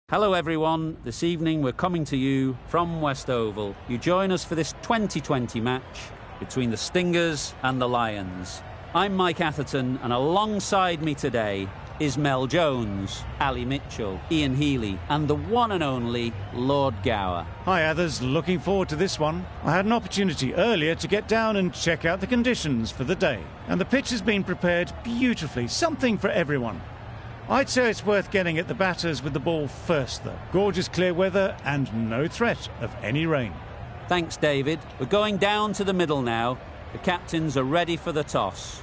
Hello everyone, this evening we're coming to you from West Oval. You join us for this 2020 match between the Stingers and the Lions. I'm Mike Atherton, and alongside me today is Mel Jones, Ali Mitchell, Ian Healy and the one and only Lord Gower. Hi Athers, looking forward to this one. I had an opportunity earlier to get down and check out the conditions for the day, and the pitch has been prepared beautifully, something for everyone. I'd say it's worth getting at the batters with the ball first, though. Gorgeous clear weather and no threat of any rain. Thanks, David. We're going down to the middle now. The captains are ready for the toss.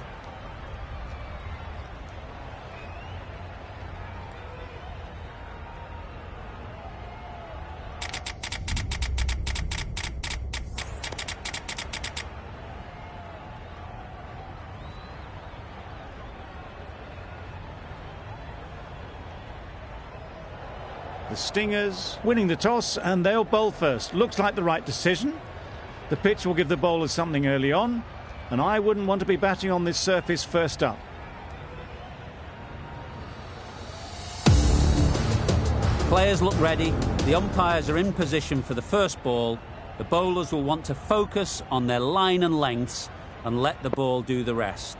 The Stingers winning the toss, and they'll bowl first. Looks like the right decision. The pitch will give the bowlers something early on, and I wouldn't want to be batting on this surface first up. Players look ready. The umpires are in position for the first ball. The bowlers will want to focus on their line and lengths and let the ball do the rest.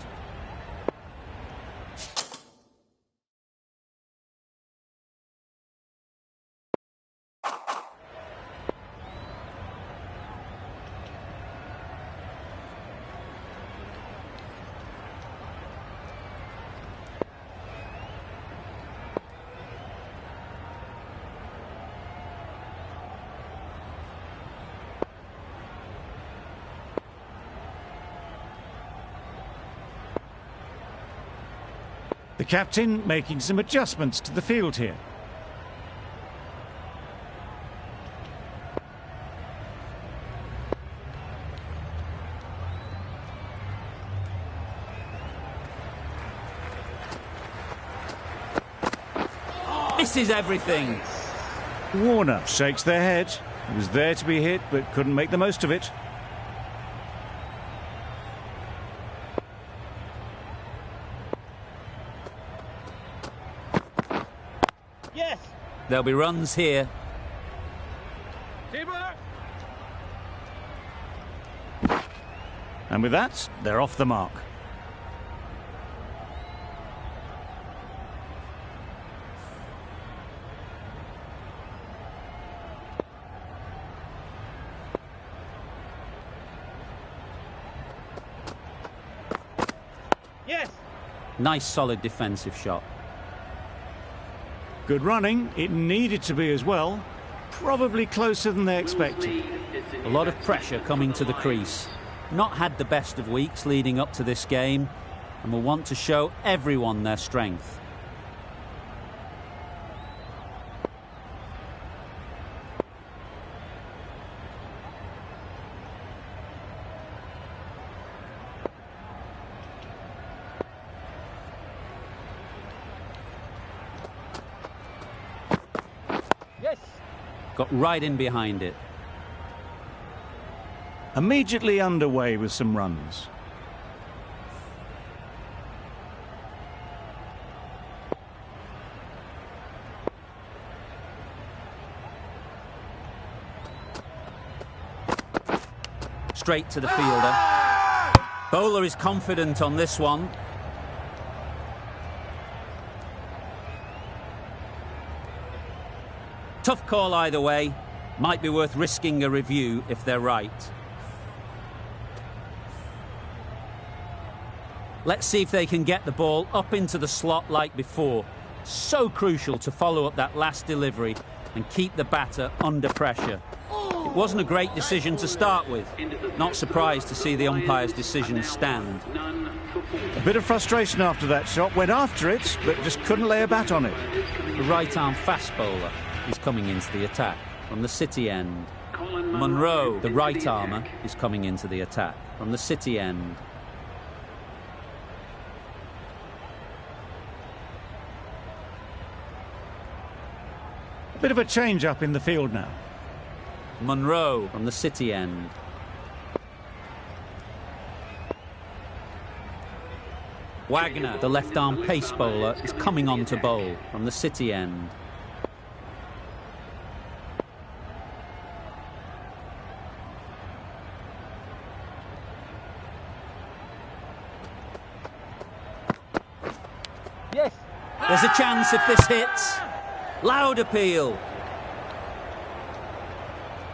The captain making some adjustments to the field here. This is everything. Warner shakes their head. He was there to be hit, but couldn't make the most of it. Yes. There'll be runs here. And with that, they're off the mark. Yes. Nice solid defensive shot. Good running. It needed to be as well. Probably closer than they expected. A lot of pressure coming to the crease. Not had the best of weeks leading up to this game, and will want to show everyone their strength. Yes. Got right in behind it. Immediately underway with some runs. Straight to the fielder. Bowler is confident on this one. Tough call either way. Might be worth risking a review if they're right. Let's see if they can get the ball up into the slot like before. So crucial to follow up that last delivery and keep the batter under pressure. It wasn't a great decision to start with. Not surprised to see the umpire's decision stand. A bit of frustration after that shot. Went after it, but just couldn't lay a bat on it. The right-arm fast bowler is coming into the attack from the City end. Monroe, the right-armer, is coming into the attack from the City end. A bit of a change-up in the field now. Monroe from the City end. Wagner, the left-arm pace bowler, is coming on to bowl from the City end. Yes. There's a chance if this hits. Loud appeal.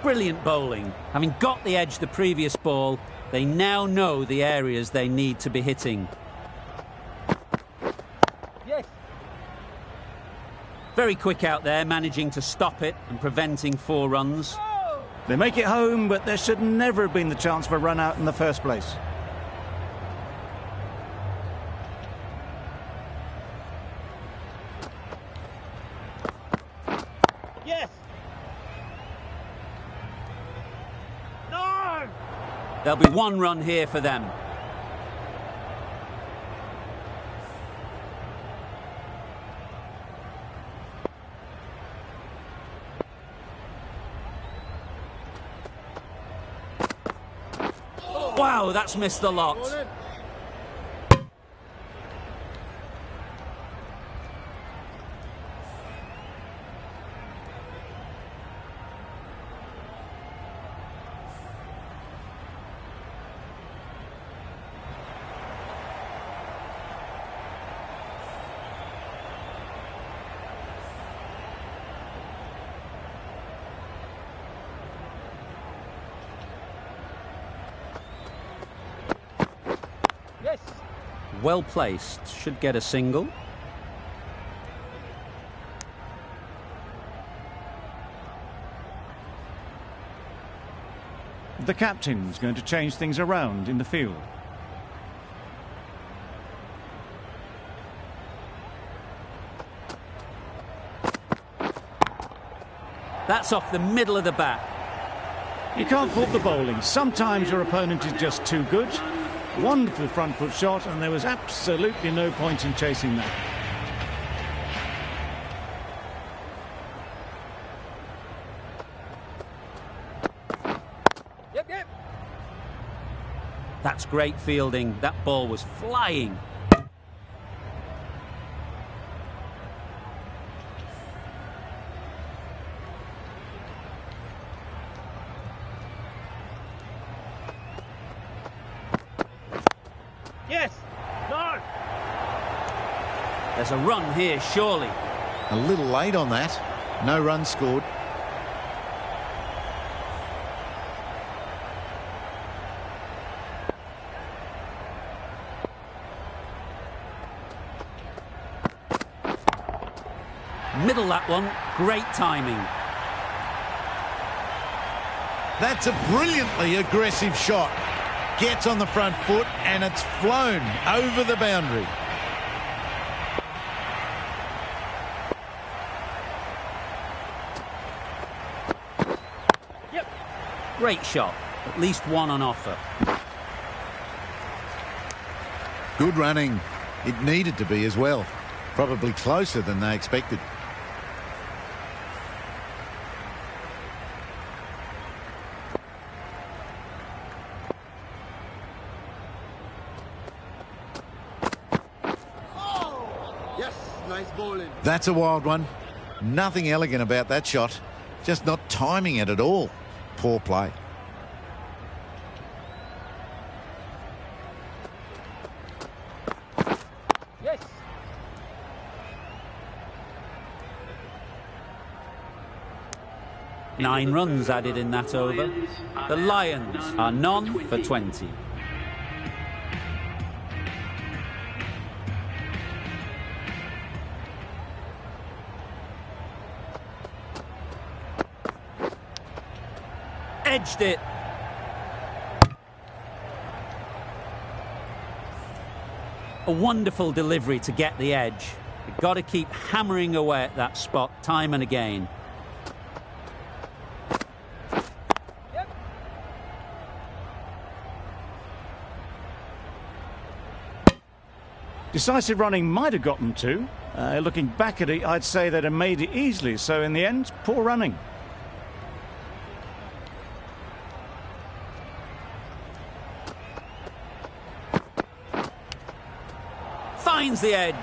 Brilliant bowling. Having got the edge the previous ball, they now know the areas they need to be hitting. Yes. Very quick out there, managing to stop it and preventing 4 runs. They make it home, but there should never have been the chance for a run out in the first place. Yes. No. There'll be 1 run here for them. Wow, that's missed the lot. Well placed, should get a single. The captain's going to change things around in the field. That's off the middle of the bat. You can't fault the bowling. Sometimes your opponent is just too good. Wonderful front foot shot, and there was absolutely no point in chasing that. Yep. That's great fielding. That ball was flying. Yes! No! There's a run here, surely. A little late on that. No run scored. Middle that one. Great timing. That's a brilliantly aggressive shot. Gets on the front foot and it's flown over the boundary. Yep. Great shot. At least 1 on offer. Good running. It needed to be as well. Probably closer than they expected. Nice bowling. That's a wild one. Nothing elegant about that shot. Just not timing it at all. Poor play. Yes. Nine runs added in that over. The Lions are none for 20. Edged it. A wonderful delivery to get the edge. You've got to keep hammering away at that spot time and again. Yep. Decisive running might have gotten 2. Looking back at it, I'd say they'd have made it easily. So in the end, poor running. Finds the edge.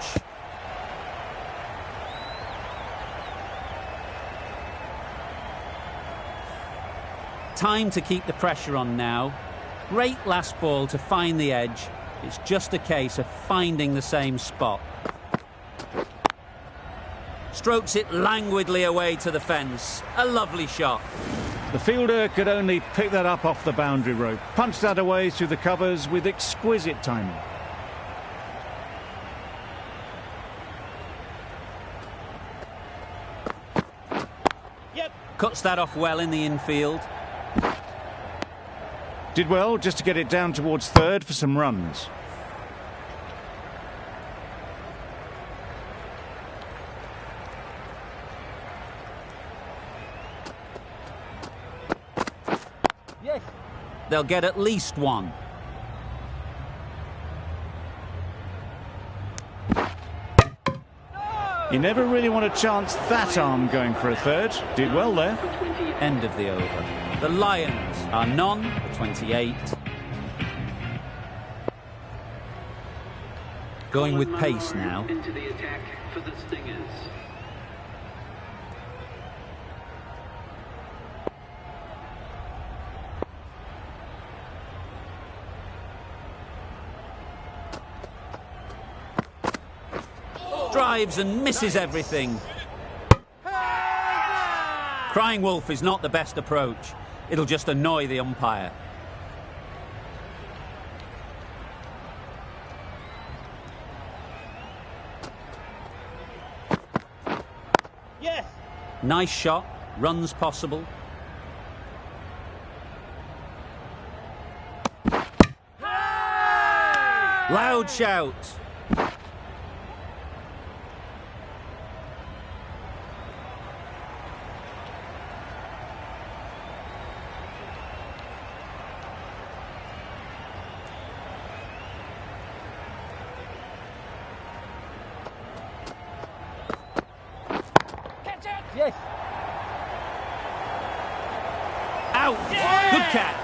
Time to keep the pressure on now. Great last ball to find the edge. It's just a case of finding the same spot. Strokes it languidly away to the fence. A lovely shot. The fielder could only pick that up off the boundary rope. Punched that away through the covers with exquisite timing. Cuts that off well in the infield. Did well just to get it down towards third for some runs. Yes. They'll get at least one. You never really want to chance that arm going for a third. Did well there. End of the over. The Lions are none for 28. Going with pace now. Into the attack for the Stingers. Drives and misses everything. Crying wolf is not the best approach. It'll just annoy the umpire. Yes. Nice shot. Runs possible. Loud shout. Yes. Out. Yeah. Good catch.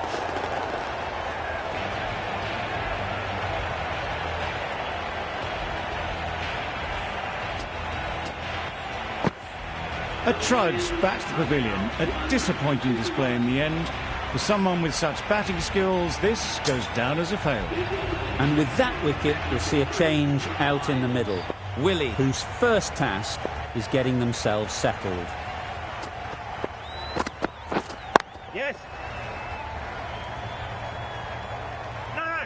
A trudge back to the pavilion. A disappointing display in the end. For someone with such batting skills, this goes down as a fail. And with that wicket, we'll see a change out in the middle. Willey, whose first task is getting themselves settled. Yes. No.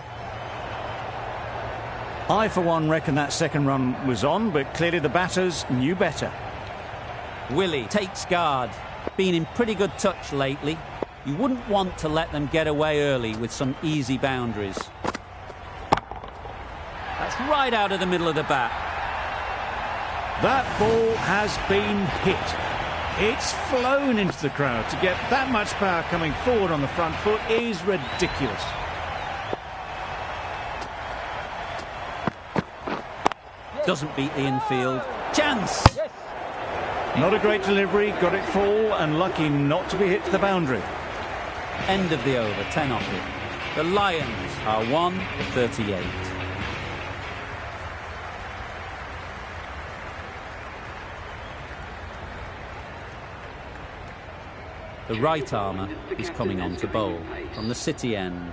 I, for one, reckon that second run was on, but clearly the batters knew better. Willey takes guard. Been in pretty good touch lately. You wouldn't want to let them get away early with some easy boundaries. That's right out of the middle of the bat. That ball has been hit. It's flown into the crowd. To get that much power coming forward on the front foot is ridiculous. Doesn't beat the infield. Chance! Not a great delivery, got it full and lucky not to be hit to the boundary. End of the over, 10 off it. The Lions are 1 for 38. The right armour is coming on to bowl from the City end.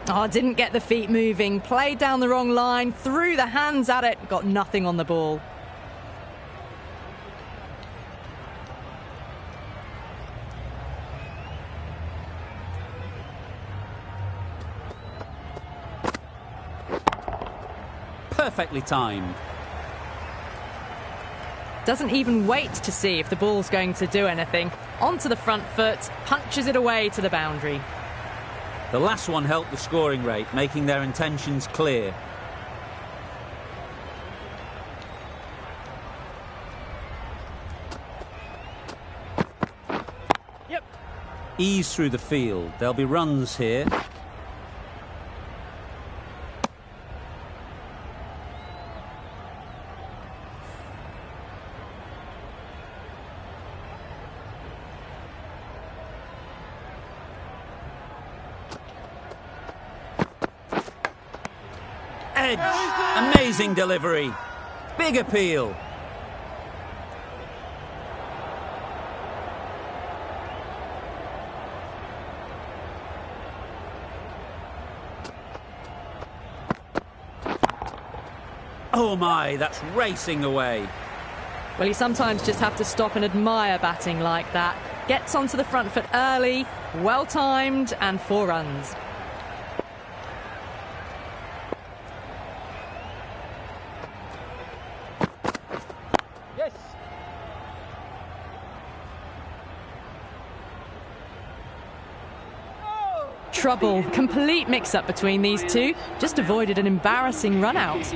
Oh, didn't get the feet moving, played down the wrong line, threw the hands at it, got nothing on the ball. Perfectly timed. Doesn't even wait to see if the ball's going to do anything. Onto the front foot, punches it away to the boundary. The last one helped the scoring rate, making their intentions clear. Yep. Ease through the field. There'll be runs here. Edge. Amazing delivery. Big appeal. Oh my, that's racing away. Well, you sometimes just have to stop and admire batting like that. Gets onto the front foot early, well timed, and 4 runs. Yes. Trouble, complete mix-up between these two. Just avoided an embarrassing run-out.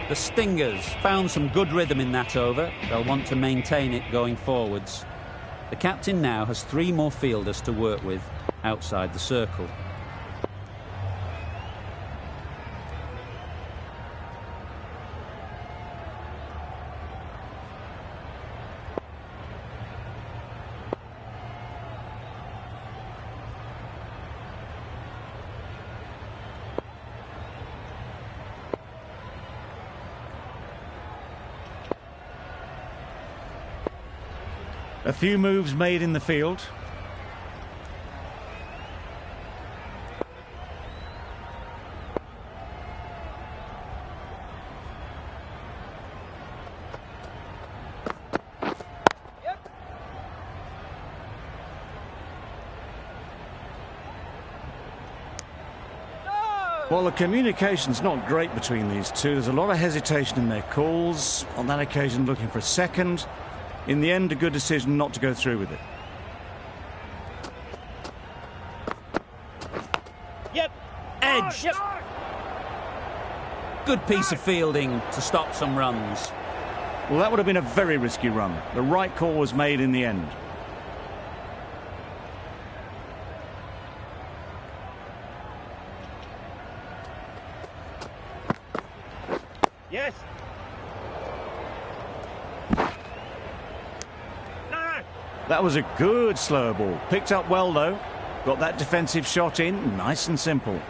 The Stingers found some good rhythm in that over. They'll want to maintain it going forwards. The captain now has 3 more fielders to work with outside the circle. A few moves made in the field. Well, the communication's not great between these two. There's a lot of hesitation in their calls. On that occasion, looking for a second. In the end, a good decision not to go through with it. Edge. Good piece of fielding to stop some runs. Well, that would have been a very risky run. The right call was made in the end. Yes. That was a good slower ball. Picked up well, though. Got that defensive shot in, nice and simple.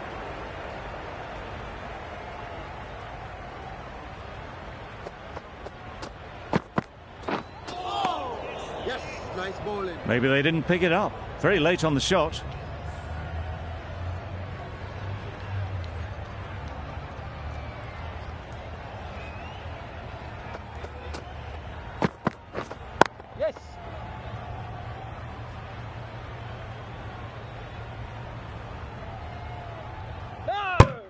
Yes. Nice bowling. Maybe they didn't pick it up. Very late on the shot. Yes.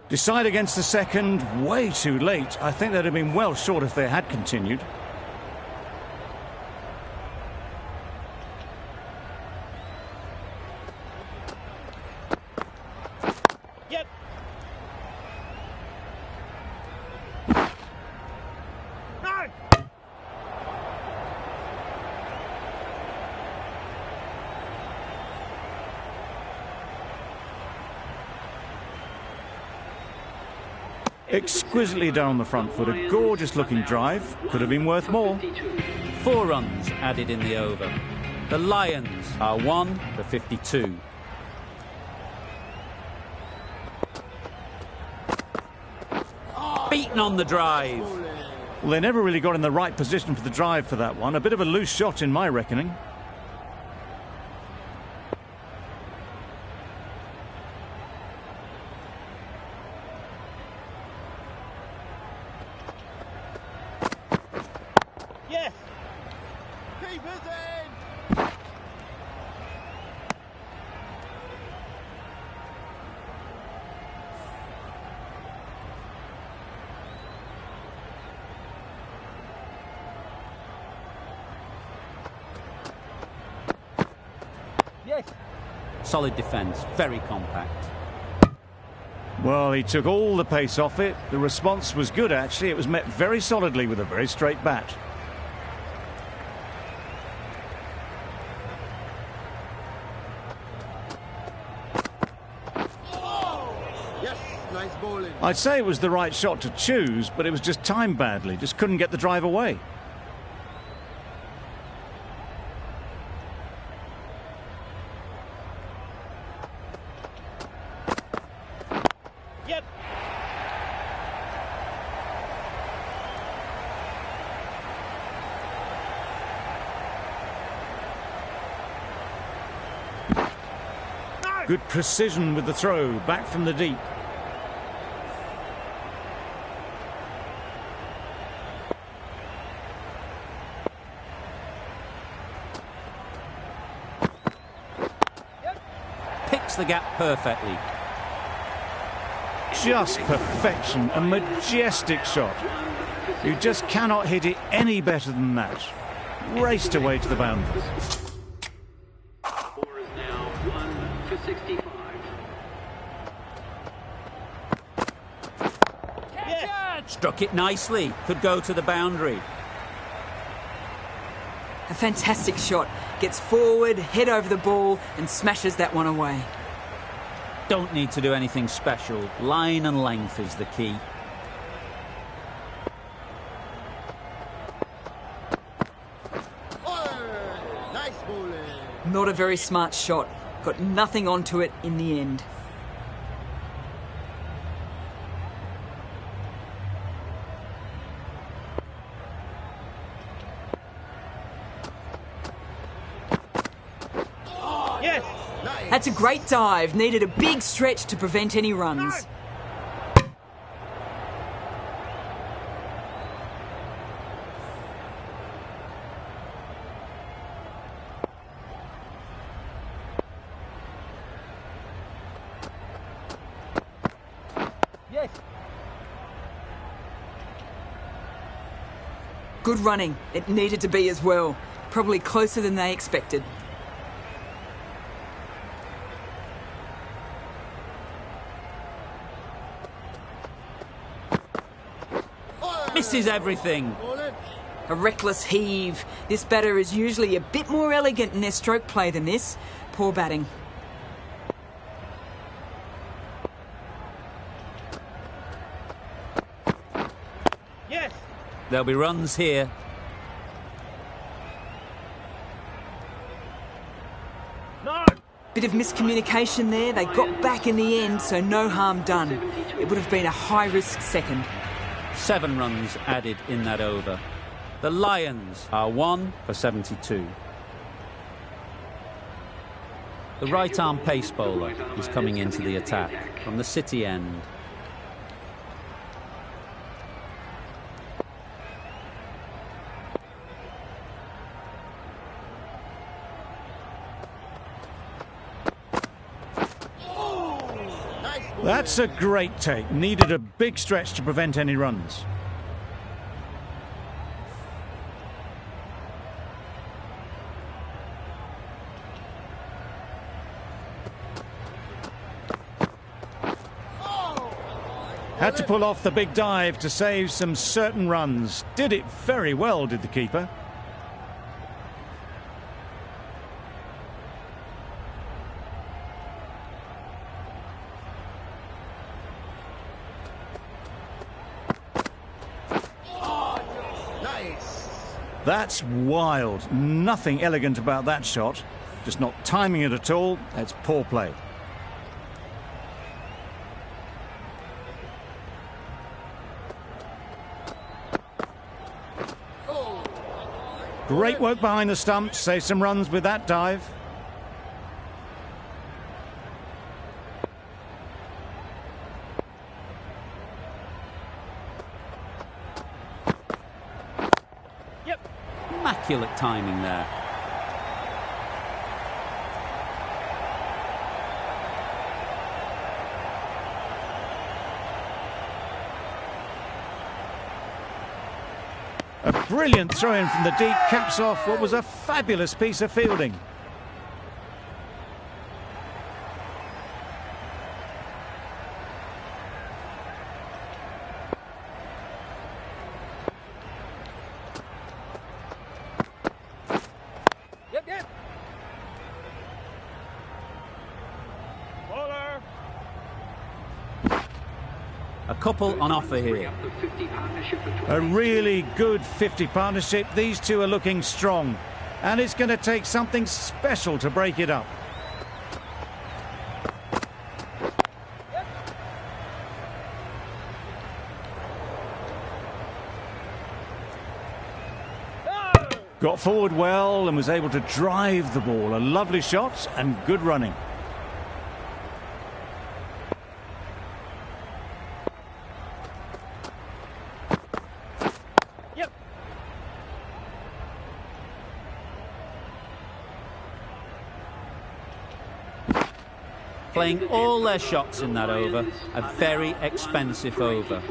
Decide against the second, way too late. I think they'd have been well short if they had continued. Yep. No. Exquisitely down the front foot, a gorgeous looking drive. Could have been worth more. 4 runs added in the over. The Lions are 1 for 52. Beaten on the drive. Well, they never really got in the right position for the drive for that one. A bit of a loose shot in my reckoning. Yes. Keep it in. Yes. Solid defence, very compact. Well, he took all the pace off it. The response was good, actually. It was met very solidly with a very straight bat. Yes. Nice bowling. I'd say it was the right shot to choose, but it was just timed badly. Just couldn't get the drive away. Yep. Good precision with the throw, back from the deep. Picks the gap perfectly. Just perfection, a majestic shot. You just cannot hit it any better than that. Raced away to the boundary. Score is now 1 for 65. Struck it nicely. Could go to the boundary. A fantastic shot. Gets forward, head over the ball and smashes that one away. Don't need to do anything special. Line and length is the key. Oh, nice bowling. Not a very smart shot. Got nothing onto it in the end. Yes. That's a great dive. Needed a big stretch to prevent any runs. Yes. Good running. It needed to be as well. Probably closer than they expected. Misses everything. Bowling. A reckless heave. This batter is usually a bit more elegant in their stroke play than this. Poor batting. Yes. There'll be runs here. No. Bit of miscommunication there. They got back in the end, so no harm done. It would have been a high-risk second. 7 runs added in that over. The Lions are 1 for 72. The right-arm pace bowler is coming into the attack from the City end. That's a great take. Needed a big stretch to prevent any runs. Had to pull off the big dive to save some certain runs. Did it very well, did the keeper. That's wild. Nothing elegant about that shot. Just not timing it at all. That's poor play. Great work behind the stumps. Save some runs with that dive. Immaculate timing there. A brilliant throw-in from the deep caps off what was a fabulous piece of fielding. Yep. Bowler. A couple on offer here. A really good 50 partnership. These two are looking strong. And it's going to take something special to break it up. Got forward well and was able to drive the ball. A lovely shot and good running. playing all their shots in that over. A very expensive over.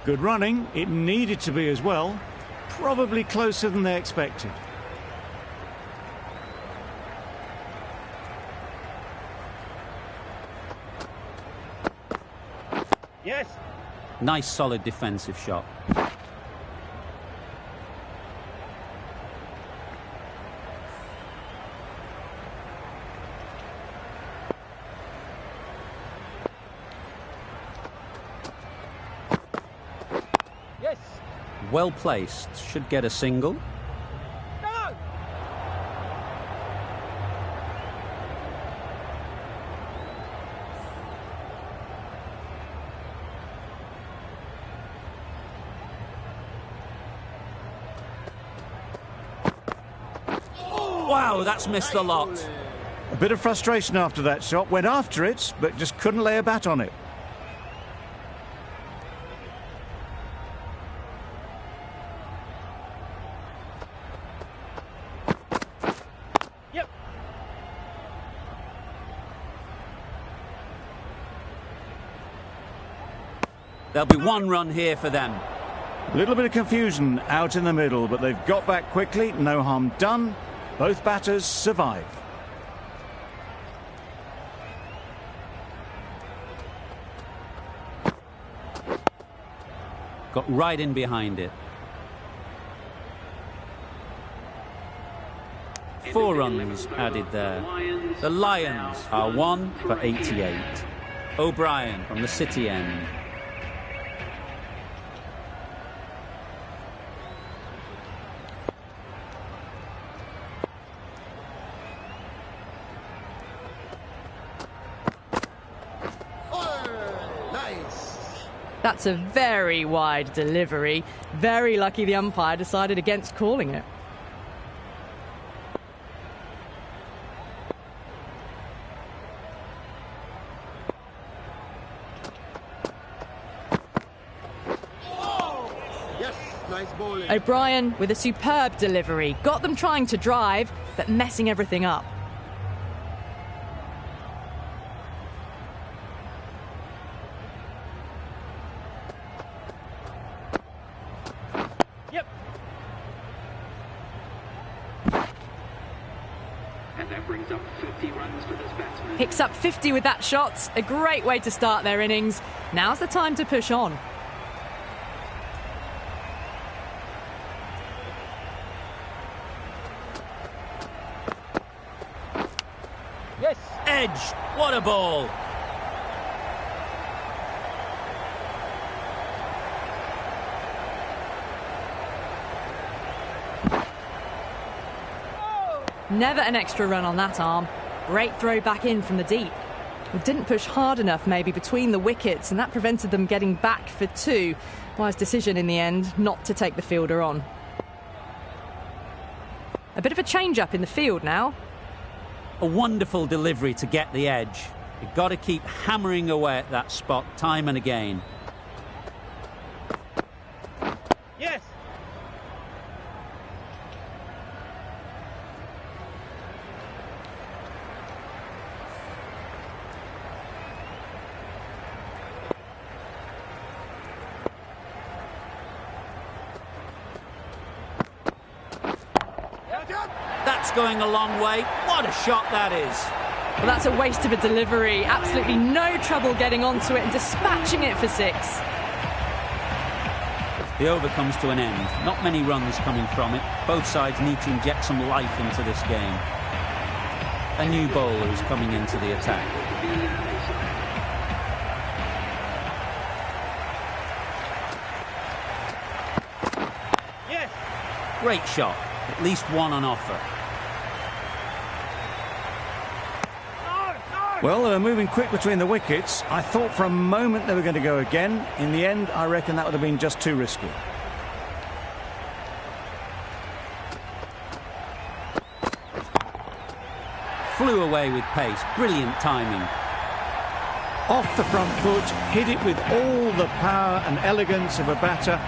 Good running. It needed to be as well. Probably closer than they expected. Yes. Nice, solid defensive shot. Yes. Well placed. Should get a single. No. Wow, that's missed the lot. A bit of frustration after that shot. Went after it, but just couldn't lay a bat on it. Yep. There'll be one run here for them. A little bit of confusion out in the middle, but they've got back quickly. No harm done. Both batters survive. Got right in behind it. 4 runs added there. The Lions are 1 for 88. O'Brien from the City end. That's a very wide delivery. Very lucky the umpire decided against calling it. O'Brien with a superb delivery. Got them trying to drive, but messing everything up. Yep. And that brings up 50 runs for this batsman. Picks up 50 with that shot. A great way to start their innings. Now's the time to push on. Yes. Edge. What a ball. Never an extra run on that arm. Great throw back in from the deep. It didn't push hard enough maybe between the wickets, and that prevented them getting back for 2. Wise decision in the end not to take the fielder on. A bit of a change-up in the field now. A wonderful delivery to get the edge. You've got to keep hammering away at that spot time and again. Yes. That's going a long way. What a shot that is. Well, that's a waste of a delivery. Absolutely no trouble getting onto it and dispatching it for 6. The over comes to an end. Not many runs coming from it. Both sides need to inject some life into this game. A new bowler is coming into the attack. Yes. Great shot. At least one on offer. No. No. Well, they were moving quick between the wickets. I thought for a moment they were going to go again. In the end, I reckon that would have been just too risky. Flew away with pace. Brilliant timing. Off the front foot, hit it with all the power and elegance of a batter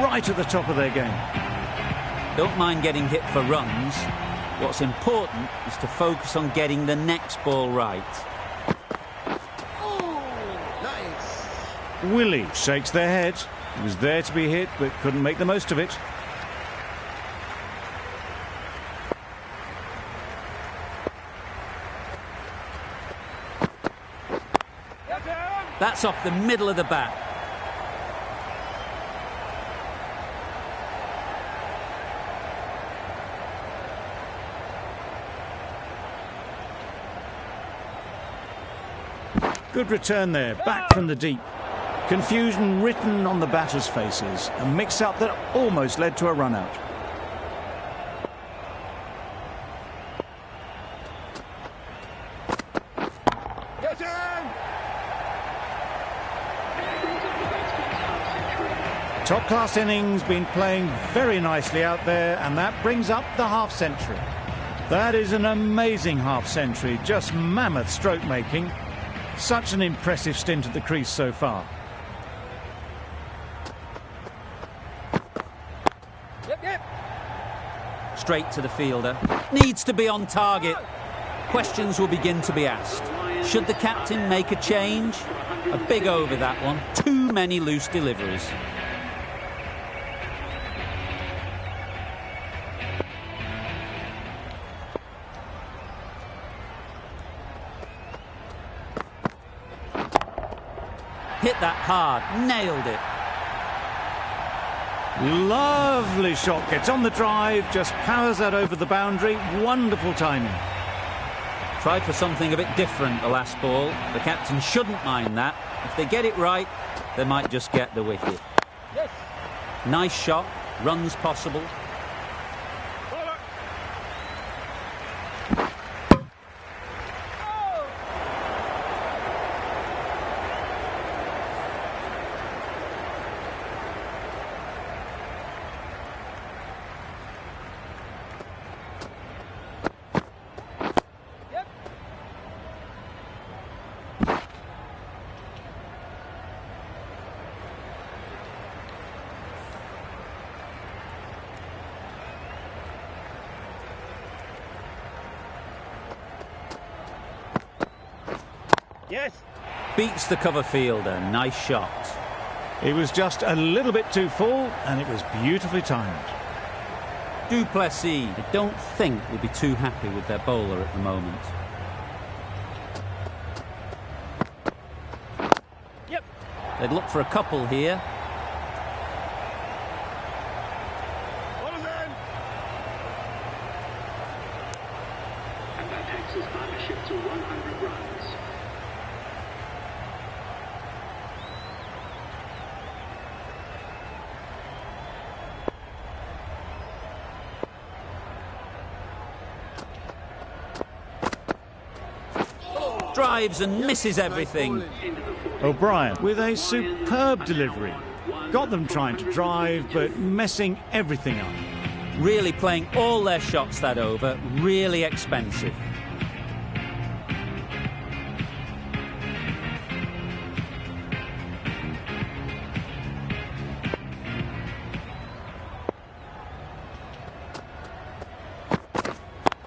right at the top of their game. Don't mind getting hit for runs. What's important is to focus on getting the next ball right. Willey shakes their head. He was there to be hit, but couldn't make the most of it. That's off the middle of the bat. Good return there, back from the deep. Confusion written on the batters' faces. A mix-up that almost led to a run-out. Top-class innings, been playing very nicely out there, and that brings up the half-century. That is an amazing half-century, just mammoth stroke-making. Such an impressive stint at the crease so far. Straight to the fielder. Needs to be on target. Questions will begin to be asked. Should the captain make a change? A big over that one. Too many loose deliveries. Hit that hard, nailed it. Lovely shot, gets on the drive, just powers that over the boundary. Wonderful timing. Tried for something a bit different the last ball. The captain shouldn't mind that. If they get it right, they might just get the wicket. Yes. Nice shot, runs possible. Yes. Beats the cover fielder, nice shot. It was just a little bit too full, and it was beautifully timed. Duplessis, I don't think will be too happy with their bowler at the moment. Yep. They'd look for a couple here. And that takes his partnership to 100 runs. Drives and misses everything. O'Brien with a superb delivery. Got them trying to drive, but messing everything up. Really playing all their shots that over. Really expensive.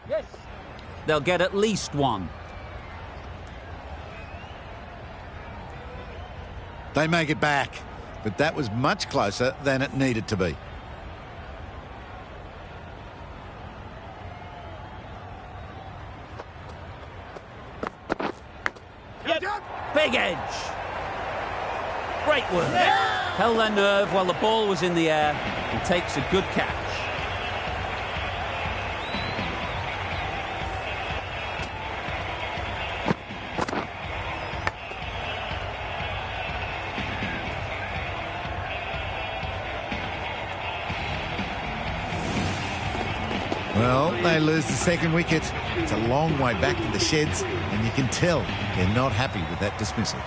Yes. They'll get at least one. They make it back, but that was much closer than it needed to be. Yep. Big edge. Great work. Held their nerve while the ball was in the air and takes a good catch. Well, they lose the second wicket. It's a long way back to the sheds, and you can tell they're not happy with that dismissal.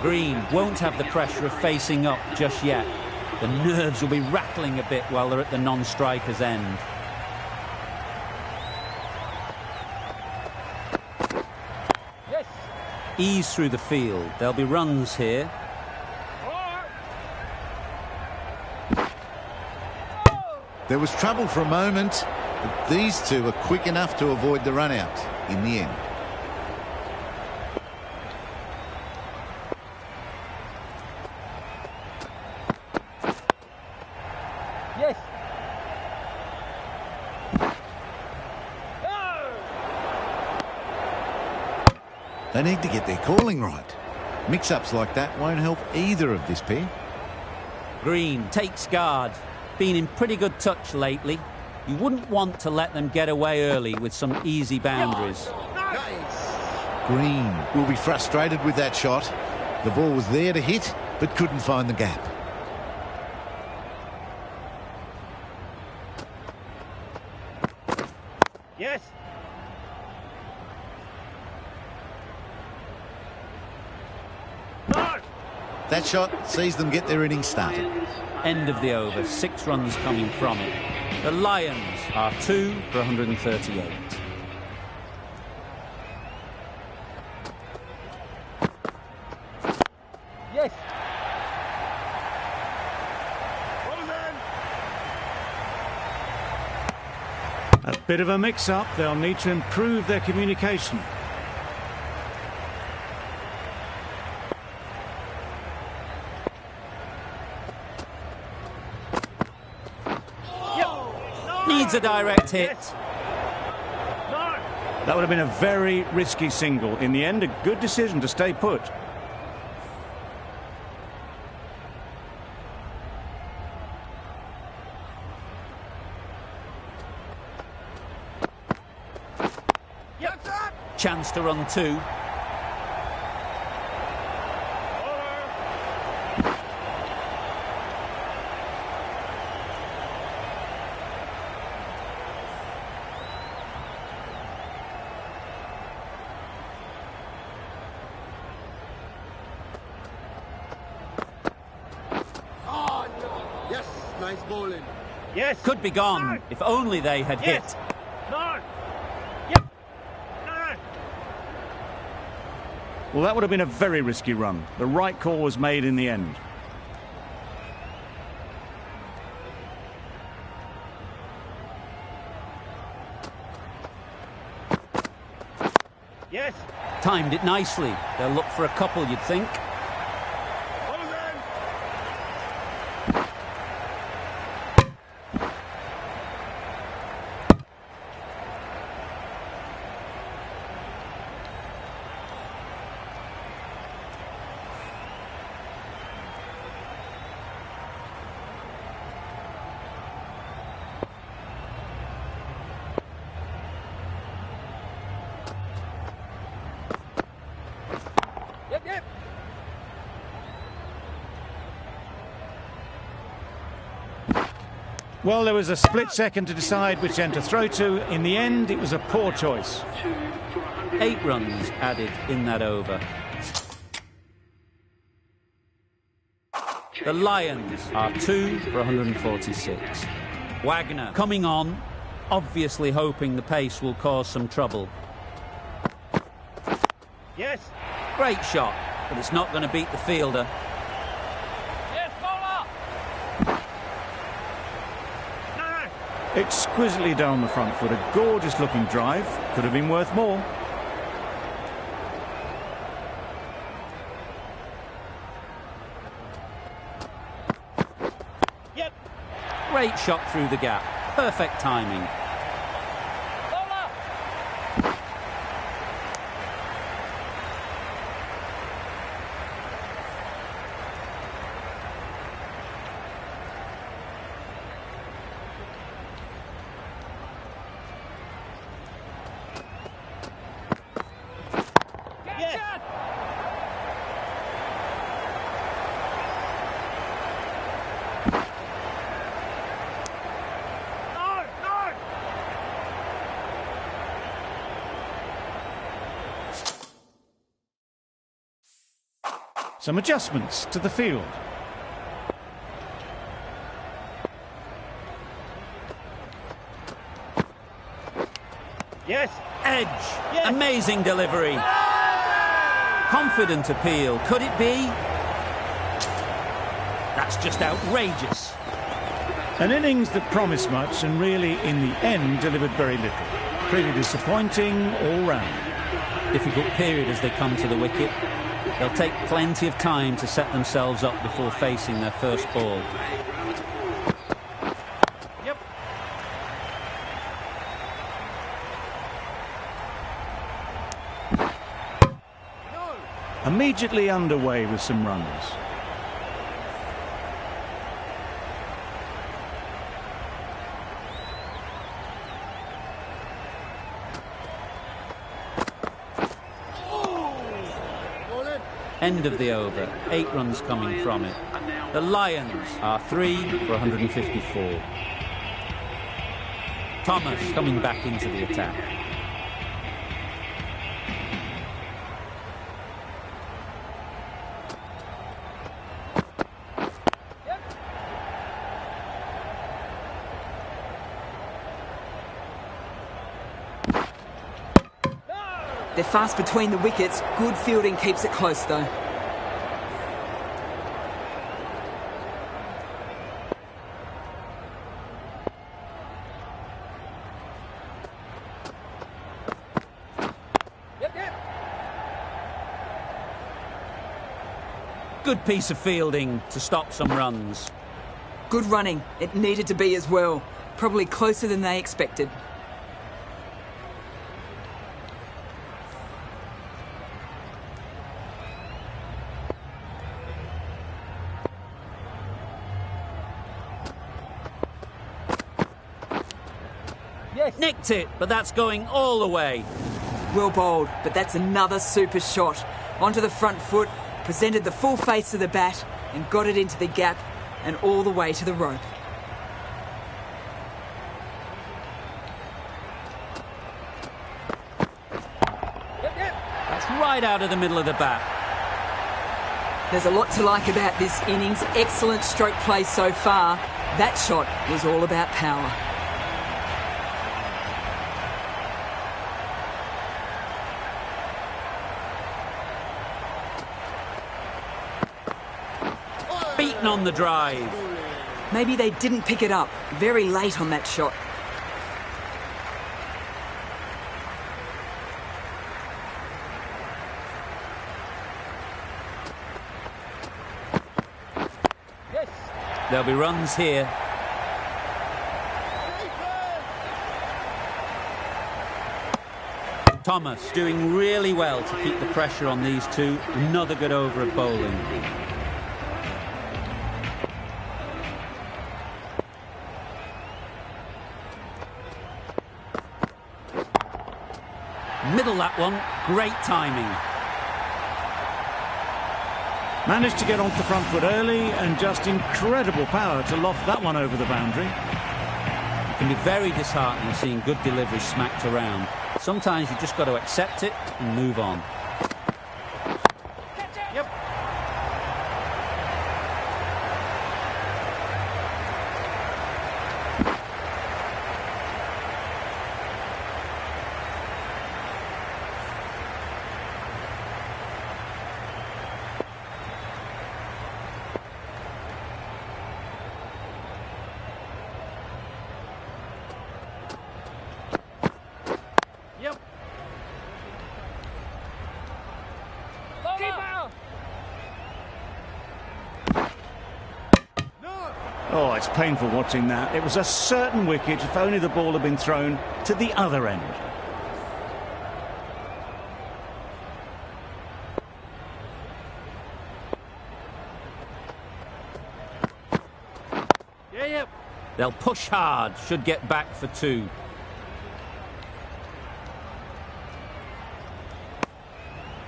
Green won't have the pressure of facing up just yet. The nerves will be rattling a bit while they're at the non-striker's end. Yes. Ease through the field. There'll be runs here. There was trouble for a moment, but these two were quick enough to avoid the run-out in the end. Yes. They need to get their calling right. Mix-ups like that won't help either of this pair. Green takes guard. Been in pretty good touch lately. You wouldn't want to let them get away early with some easy boundaries. Green will be frustrated with that shot. The ball was there to hit, but couldn't find the gap. Yes. No. That shot sees them get their innings started. End of the over, 6 runs coming from it. The Lions are 2 for 138. Yes. A bit of a mix-up. They'll need to improve their communication. Needs a direct hit. No. That would have been a very risky single. In the end, a good decision to stay put. Chance to run 2. Nice bowling. Yes. Could be gone No. if only they had Yes. hit. No. Yep. No. Well, that would have been a very risky run. The right call was made in the end. Yes. Timed it nicely. They'll look for a couple, you'd think. Yep. Well, there was a split second to decide which end to throw to. In the end, it was a poor choice. 8 runs added in that over. The Lions are 2 for 146. Wagner coming on, obviously hoping the pace will cause some trouble. Yes. Great shot, but it's not going to beat the fielder. Yes, bowler. No. Exquisitely down the front foot. A gorgeous looking drive. Could have been worth more. Yep. Great shot through the gap. Perfect timing. Bowler. Yes. Some adjustments to the field. Yes. Edge. Yes. Amazing delivery. Confident appeal. Could it be? That's just outrageous. An innings that promised much and really, in the end, delivered very little. Pretty disappointing all round. Difficult period as they come to the wicket. They'll take plenty of time to set themselves up before facing their first ball. Yep. Immediately underway with some runs. End of the over. 8 runs coming from it. The Lions are 3 for 154. Thomas coming back into the attack. They're fast between the wickets. Good fielding keeps it close, though. Good piece of fielding to stop some runs. Good running. It needed to be as well. Probably closer than they expected. Yes. Nicked it, but that's going all the way. Well bowled, but that's another super shot. Onto the front foot, presented the full face of the bat and got it into the gap and all the way to the rope. That's right out of the middle of the bat. There's a lot to like about this innings. Excellent stroke play so far. That shot was all about power. Beaten on the drive. Maybe they didn't pick it up. Very late on that shot. Yes. There'll be runs here. Thomas doing really well to keep the pressure on these two. Another good over of bowling. Middle that one. Great timing. Managed to get onto the front foot early and just incredible power to loft that one over the boundary. It can be very disheartening seeing good delivery smacked around. Sometimes you just got to accept it and move on. Yep. Yep. Keeper. Oh, it's painful watching that. It was a certain wicket if only the ball had been thrown to the other end. Yeah, yep. They'll push hard, should get back for 2.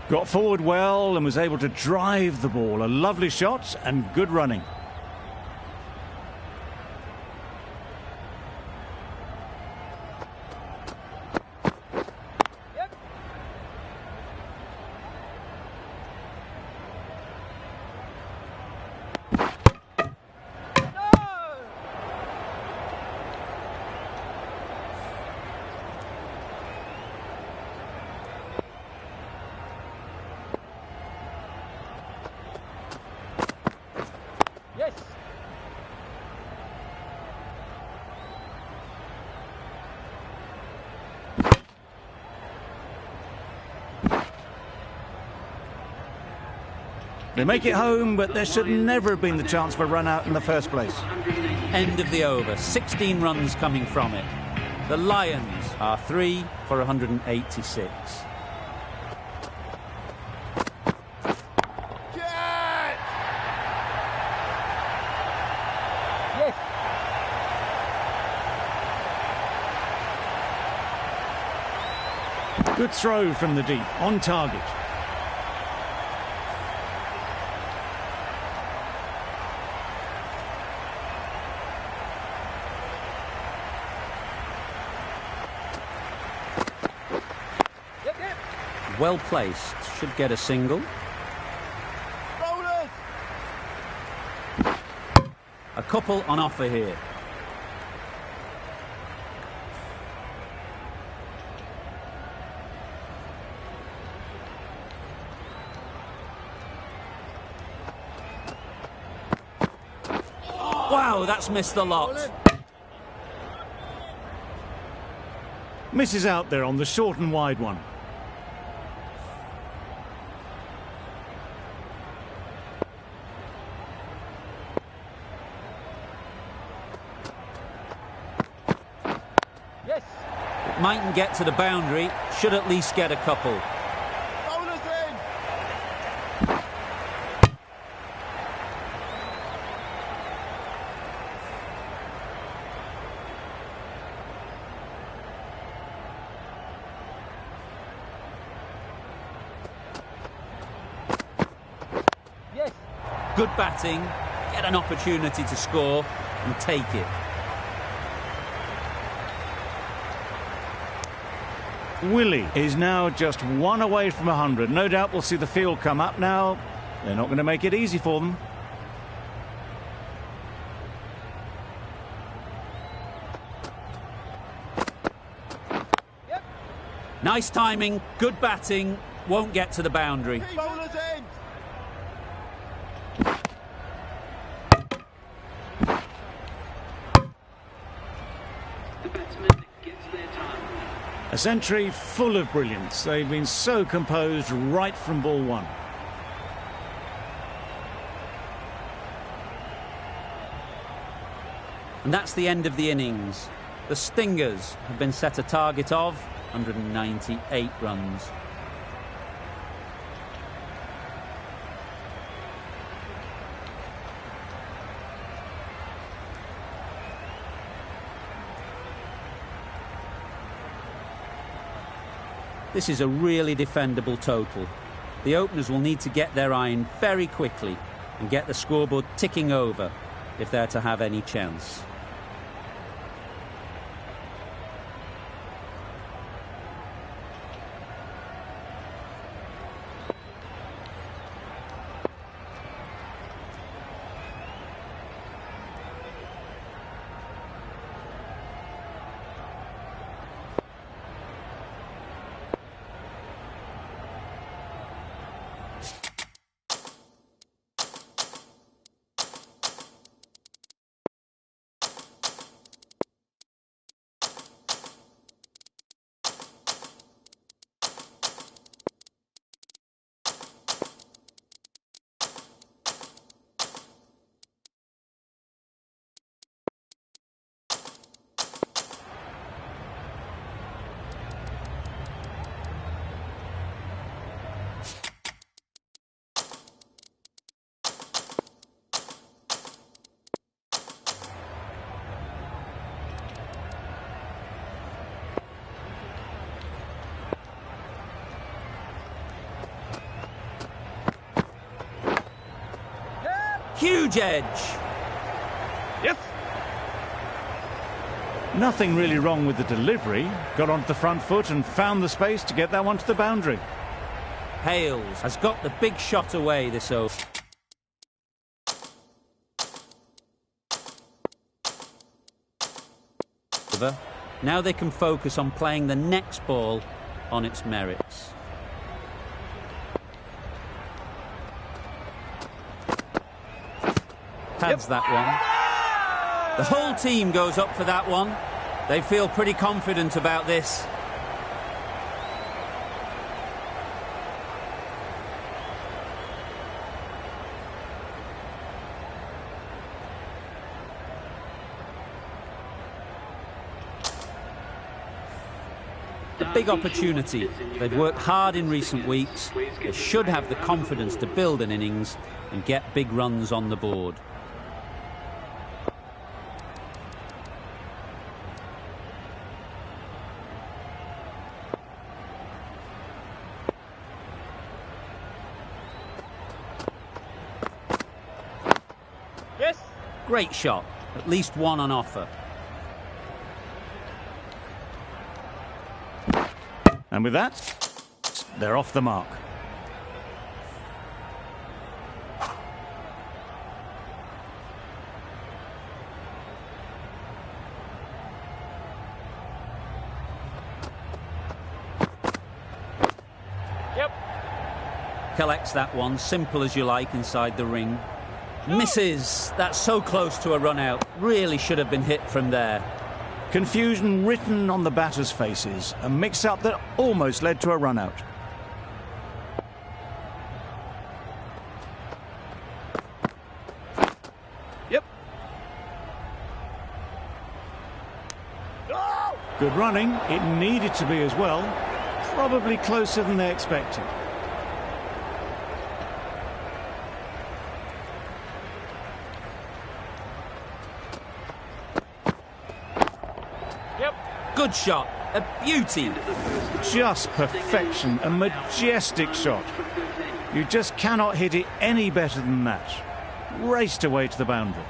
Got forward well and was able to drive the ball. A lovely shot and good running. Yes. They make it home, but there should never have been the chance for a run out in the first place. End of the over. 16 runs coming from it. The Lions are 3 for 186. Yes. Good throw from the deep, on target. Yep, yep. Well placed. Should get a single. Bowlers. A couple on offer here. Wow, that's missed the lot. Misses out there on the short and wide one. Yes. Mightn't get to the boundary. Should at least get a couple. Bowlers in. Yes. Good batting. Get an opportunity to score and take it. Willey is now just one away from 100. No doubt we'll see the field come up now. They're not going to make it easy for them. Yep. Nice timing, good batting, won't get to the boundary. Bowlers in. The batsman gets their time. A century full of brilliance. They've been so composed right from ball one. And that's the end of the innings. The Stingers have been set a target of 198 runs. This is a really defendable total. The openers will need to get their iron very quickly and get the scoreboard ticking over if they're to have any chance. Huge edge. Yes. Nothing really wrong with the delivery. Got onto the front foot and found the space to get that one to the boundary. Hales has got the big shot away this over. Now they can focus on playing the next ball on its merits. Pads that one. The whole team goes up for that one. They feel pretty confident about this. A big opportunity. They've worked hard in recent weeks. They should have the confidence to build an innings and get big runs on the board. Yes. Great shot. At least one on offer. And with that, they're off the mark. Yep. Collects that one, simple as you like, inside the ring. Misses. That's so close to a run out. Really should have been hit from there. Confusion written on the batters' faces. A mix-up that almost led to a run-out. Yep. Good running. It needed to be as well. Probably closer than they expected. Good shot. A beauty. Just perfection. A majestic shot. You just cannot hit it any better than that. Raced away to the boundary.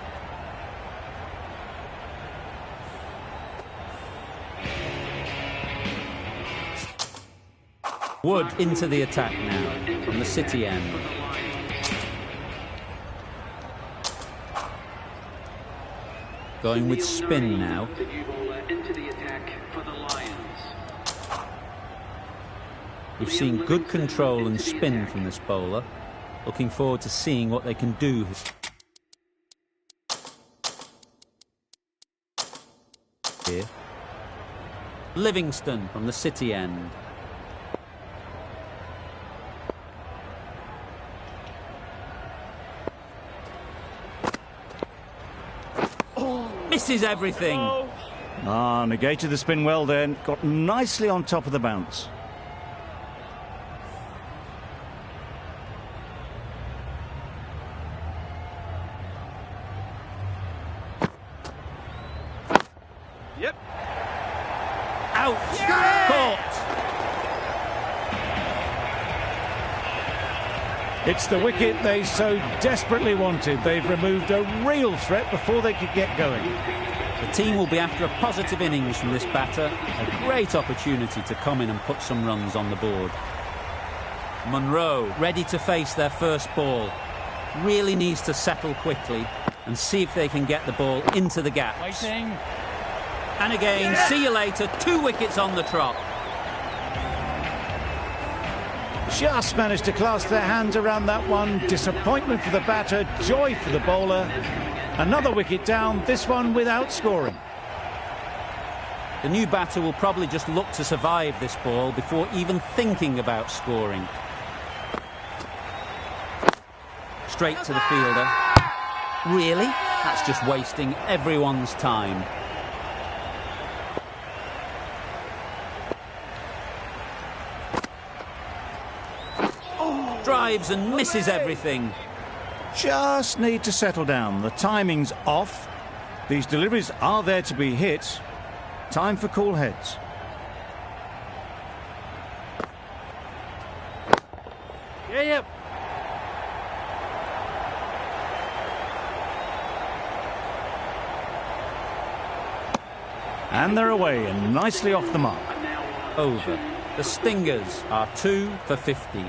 Wood into the attack now from the City end. Going with spin now. We've seen good control and spin from this bowler. Looking forward to seeing what they can do. Here. Livingston from the City end. Misses everything. Negated the spin well then. Got nicely on top of the bounce. Yep. Out. Yeah! Caught. It's the wicket they so desperately wanted. They've removed a real threat before they could get going. The team will be after a positive innings from this batter. A great opportunity to come in and put some runs on the board. Monroe ready to face their first ball. Really needs to settle quickly and see if they can get the ball into the gaps. Waiting. And again, see you later. 2 wickets on the trot. Just managed to clasp their hands around that one. Disappointment for the batter, joy for the bowler. Another wicket down, this one without scoring. The new batter will probably just look to survive this ball before even thinking about scoring. Straight to the fielder. Really? That's just wasting everyone's time. Drives and misses everything. Just need to settle down. The timing's off. These deliveries are there to be hit. Time for cool heads. Yep. And they're away and nicely off the mark. Over. The Stingers are 2 for 15.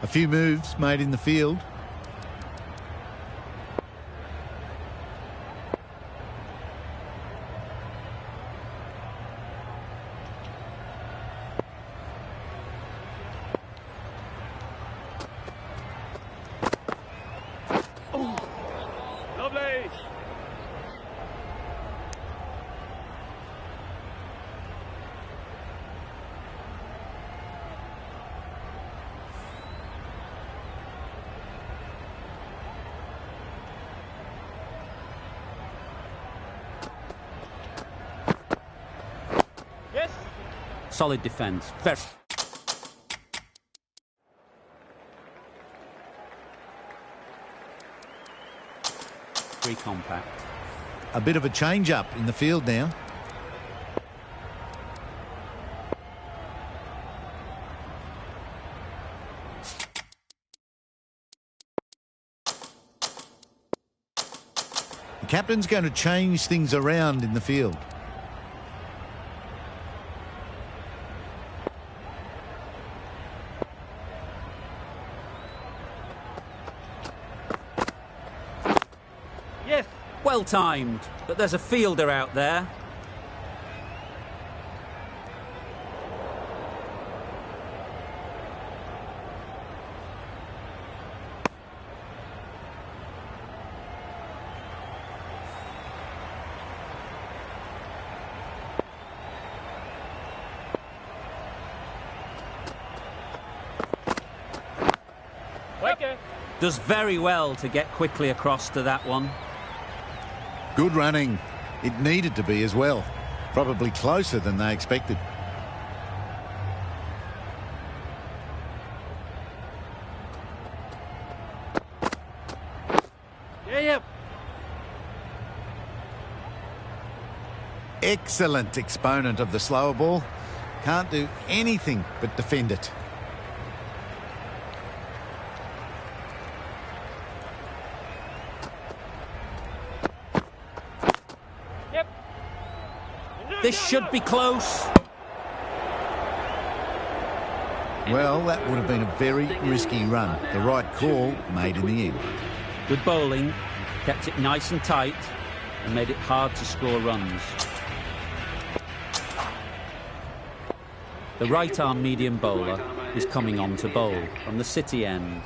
A few moves made in the field. Solid defence. Very compact. A bit of a change-up in the field now. The captain's going to change things around in the field. Yes. Well timed, but there's a fielder out there. Okay. Does very well to get quickly across to that one. Good running. It needed to be as well. Probably closer than they expected. Yeah. Excellent exponent of the slower ball. Can't do anything but defend it. Yep. This should be close. Well, that would have been a very risky run. The right call made in the end. Good bowling, kept it nice and tight and made it hard to score runs. The right-arm medium bowler is coming on to bowl from the City end.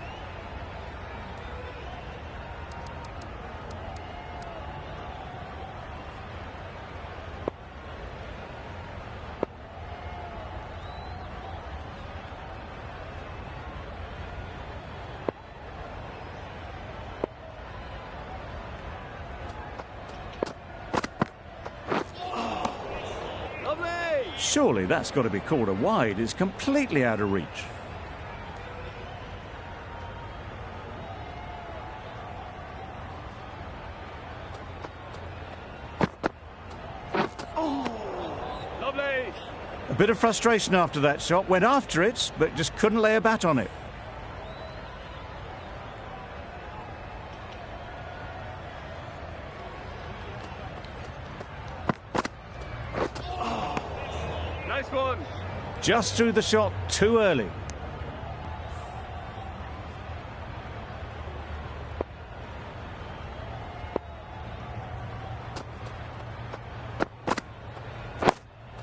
Surely that's got to be called a wide. It's completely out of reach. Lovely. A bit of frustration after that shot. Went after it, but just couldn't lay a bat on it. Nice one. Just threw the shot too early.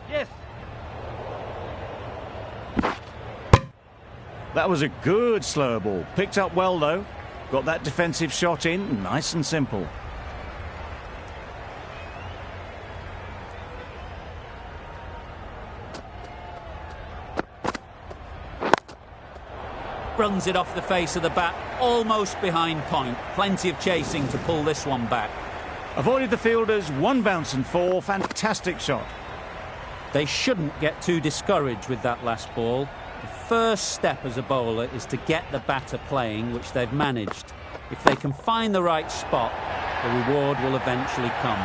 Yes. That was a good slower ball. Picked up well, though. Got that defensive shot in, nice and simple. Runs it off the face of the bat, almost behind point. Plenty of chasing to pull this one back. Avoided the fielders, one bounce and four. Fantastic shot. They shouldn't get too discouraged with that last ball. The first step as a bowler is to get the batter playing, which they've managed. If they can find the right spot, the reward will eventually come.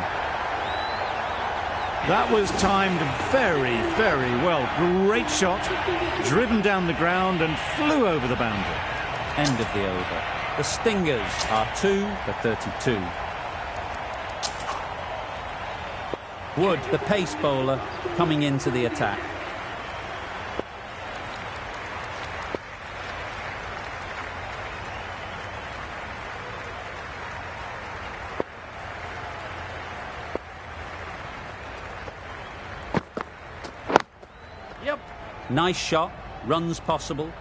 That was timed very, very well. Great shot, driven down the ground and flew over the boundary. End of the over. The Stingers are 2 for 32. Wood, the pace bowler, coming into the attack. Yep. Nice shot, runs possible.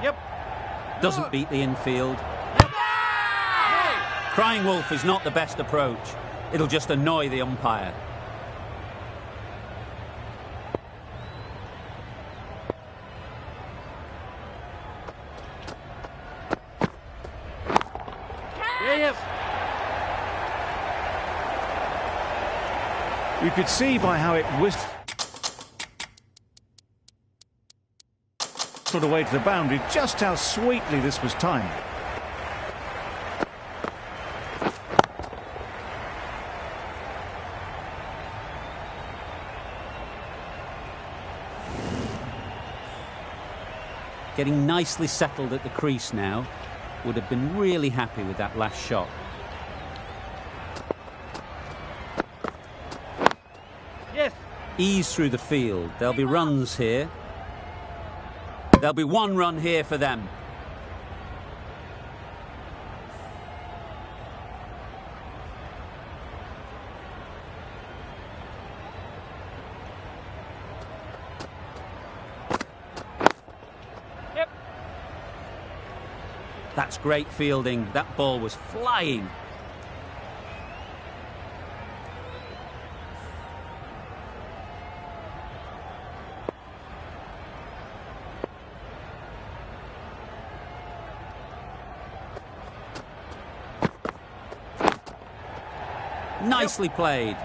Yep. Doesn't beat the infield. Crying wolf is not the best approach. It'll just annoy the umpire. You could see by how it whistled away to the boundary just how sweetly this was timed. Getting nicely settled at the crease now. Would have been really happy with that last shot. Yes. Ease through the field. There'll be runs here. There'll be one run here for them. Yep. That's great fielding. That ball was flying. Nicely played.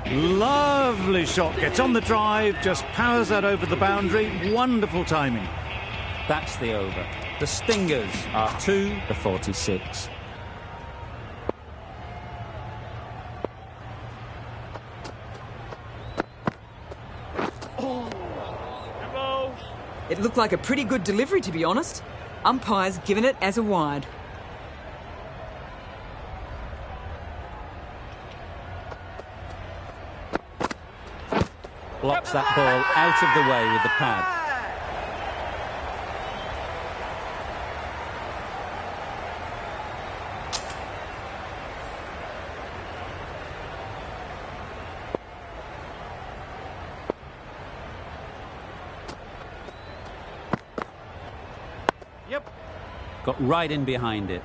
Lovely shot. Gets on the drive, just powers that over the boundary. Wonderful timing. That's the over. The Stingers are 2 for 46. It looked like a pretty good delivery, to be honest. Umpire's given it as a wide. Blocks that ball out of the way with the pad. Yep. Got right in behind it.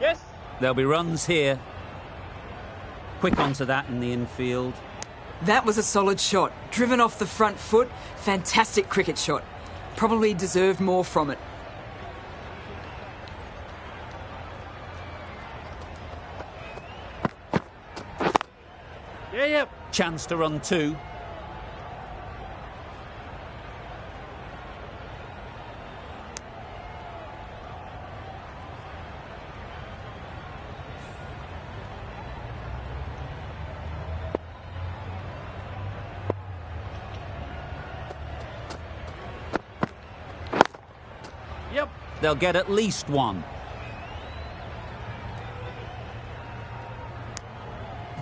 Yes. There'll be runs here. Quick onto that in the infield. That was a solid shot. Driven off the front foot. Fantastic cricket shot. Probably deserved more from it. Yeah, yep. Chance to run 2. Yep. They'll get at least 1.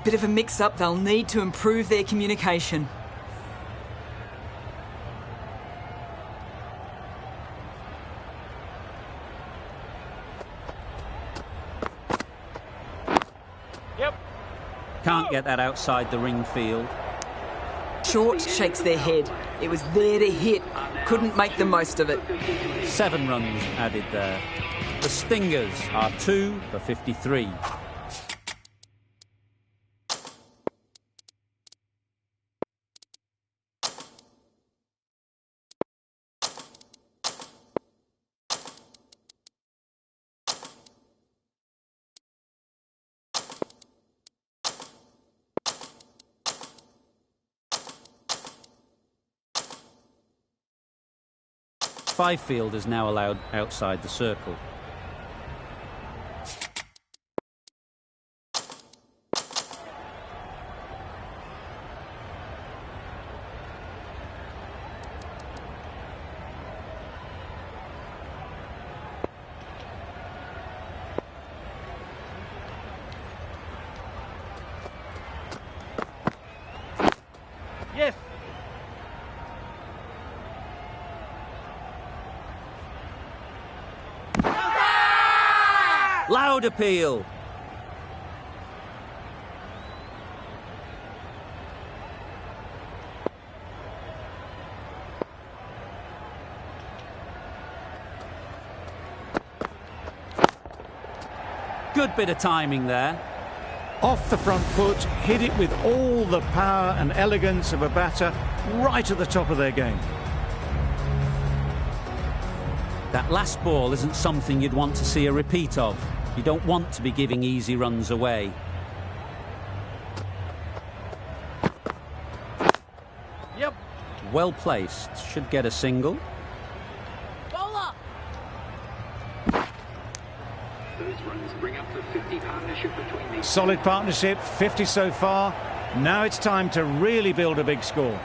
Bit of a mix-up. They'll need to improve their communication. Yep. Can't get that outside the ring field. Short shakes their head. It was there to hit. Couldn't make the most of it. 7 runs added there. The Stingers are 2 for 53. Five fielders now allowed outside the circle. Yes. Loud appeal. Good bit of timing there. Off the front foot, hit it with all the power and elegance of a batter right at the top of their game. That last ball isn't something you'd want to see a repeat of. You don't want to be giving easy runs away. Yep. Well placed. Should get a single. Bowler. Those runs bring up the 50 partnership between these. Solid partnership, 50 so far. Now it's time to really build a big score.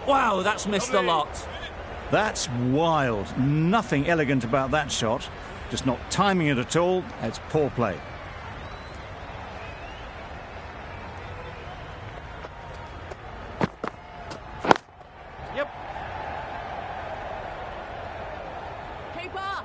Wow, that's missed a lot. That's wild. Nothing elegant about that shot. Just not timing it at all. It's poor play. Yep. Keeper.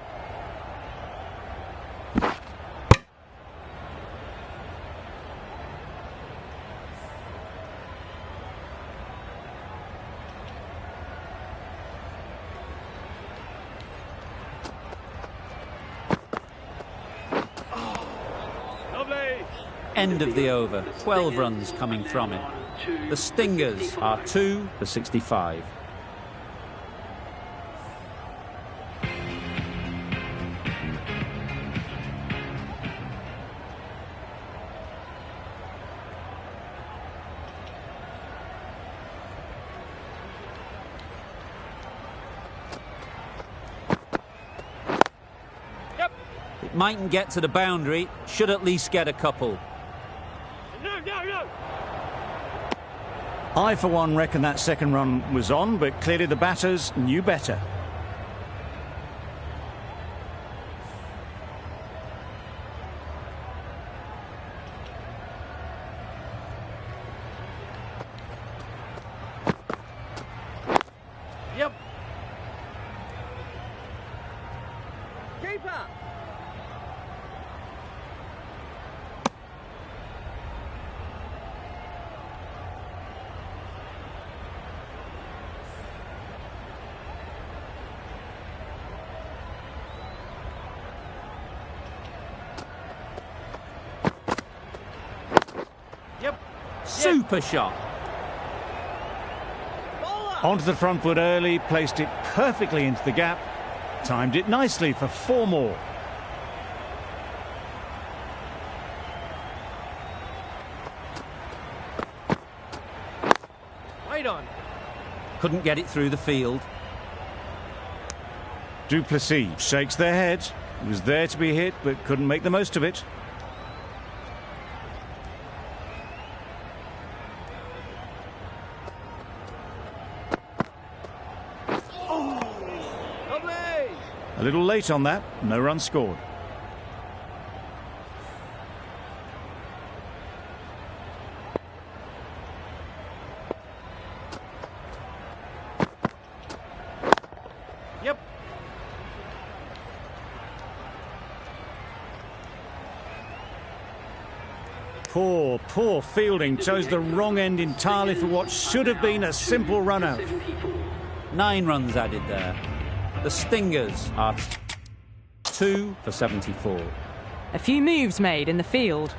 End of the over. 12 runs coming from it. The Stingers are 2 for 65. It mightn't get to the boundary, should at least get a couple. No. I, for one, reckon that second run was on, but clearly the batters knew better. Yep. Keeper. Yep. Super shot. Onto the front foot early, placed it perfectly into the gap, timed it nicely for 4 more. Right on. Couldn't get it through the field. Duplessis shakes their head. It was there to be hit, but couldn't make the most of it. A little late on that, no run scored. Yep. Poor fielding. Chose the wrong end entirely for what should have been a simple run out. 9 runs added there. The Stingers are 2 for 74. A few moves made in the field.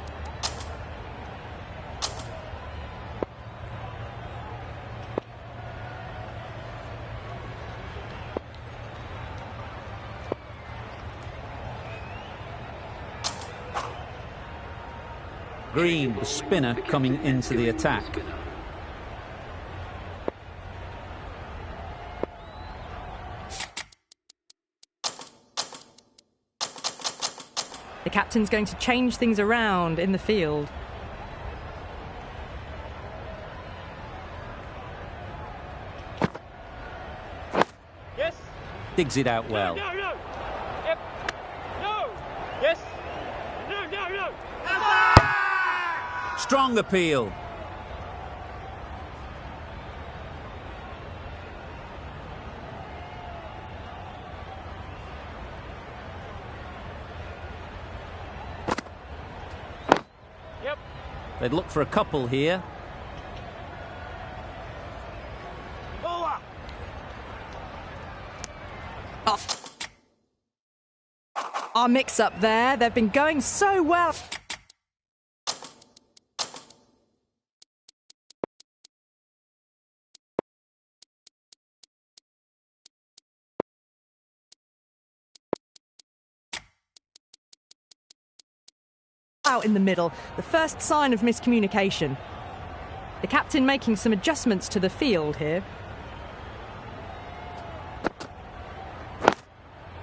Green, the spinner, coming into the attack. The captain's going to change things around in the field. Yes. Digs it out well. No. Yep. No. Yes. No. Strong appeal. Yep. They'd look for a couple here. Ah, mix-up there. They've been going so well. Out in the middle, the first sign of miscommunication. The captain making some adjustments to the field here.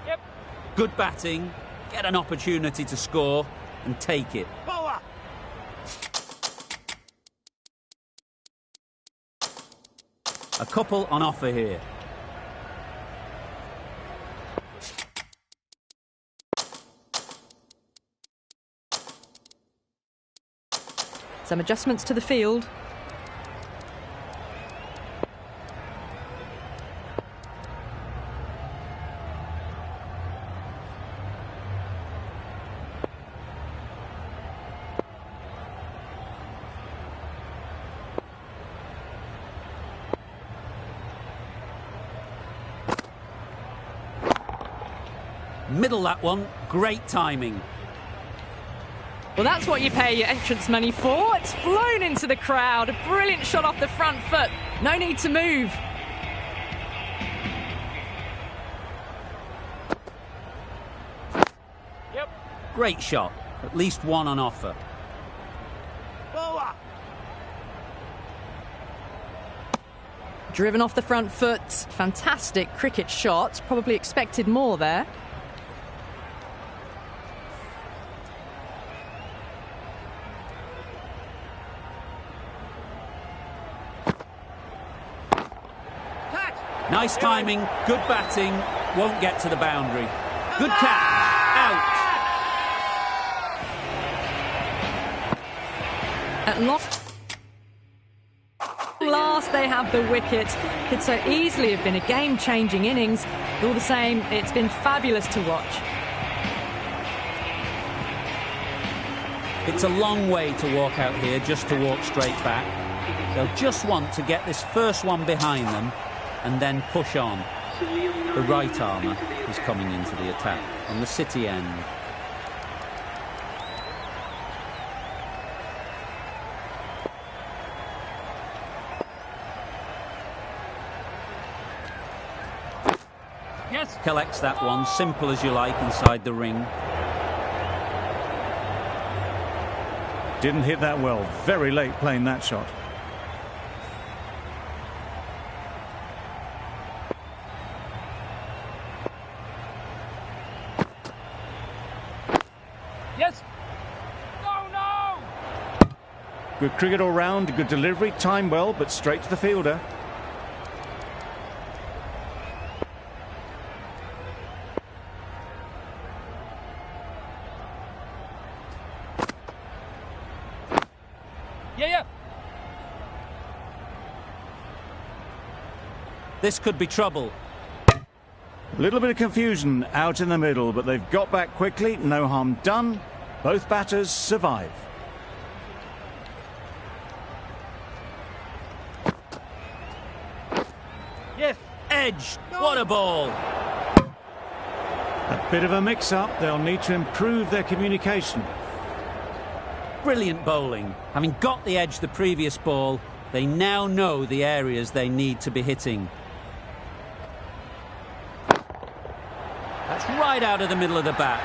Yep. Good batting, get an opportunity to score and take it. Power. A couple on offer here. Some adjustments to the field. Middle that one, great timing. Well, that's what you pay your entrance money for. It's flown into the crowd. A brilliant shot off the front foot. No need to move. Yep. Great shot, at least one on offer. Power. Driven off the front foot. Fantastic cricket shot. Probably expected more there. Nice timing, good batting, won't get to the boundary. Good catch, out. At last they have the wicket. Could so easily have been a game-changing innings. All the same, it's been fabulous to watch. It's a long way to walk out here just to walk straight back. They'll just want to get this first one behind them and then push on. The right armour is coming into the attack on the City end. Yes. Collects that one, simple as you like, inside the ring. Didn't hit that well. Very late playing that shot. Yes. No, no. Good cricket all round, good delivery, timed well, but straight to the fielder. Yeah. This could be trouble. A little bit of confusion out in the middle, but they've got back quickly, no harm done. Both batters survive. Yes. Edge, what a ball. A bit of a mix-up, they'll need to improve their communication. Brilliant bowling. Having got the edge the previous ball, they now know the areas they need to be hitting. That's right out of the middle of the bat.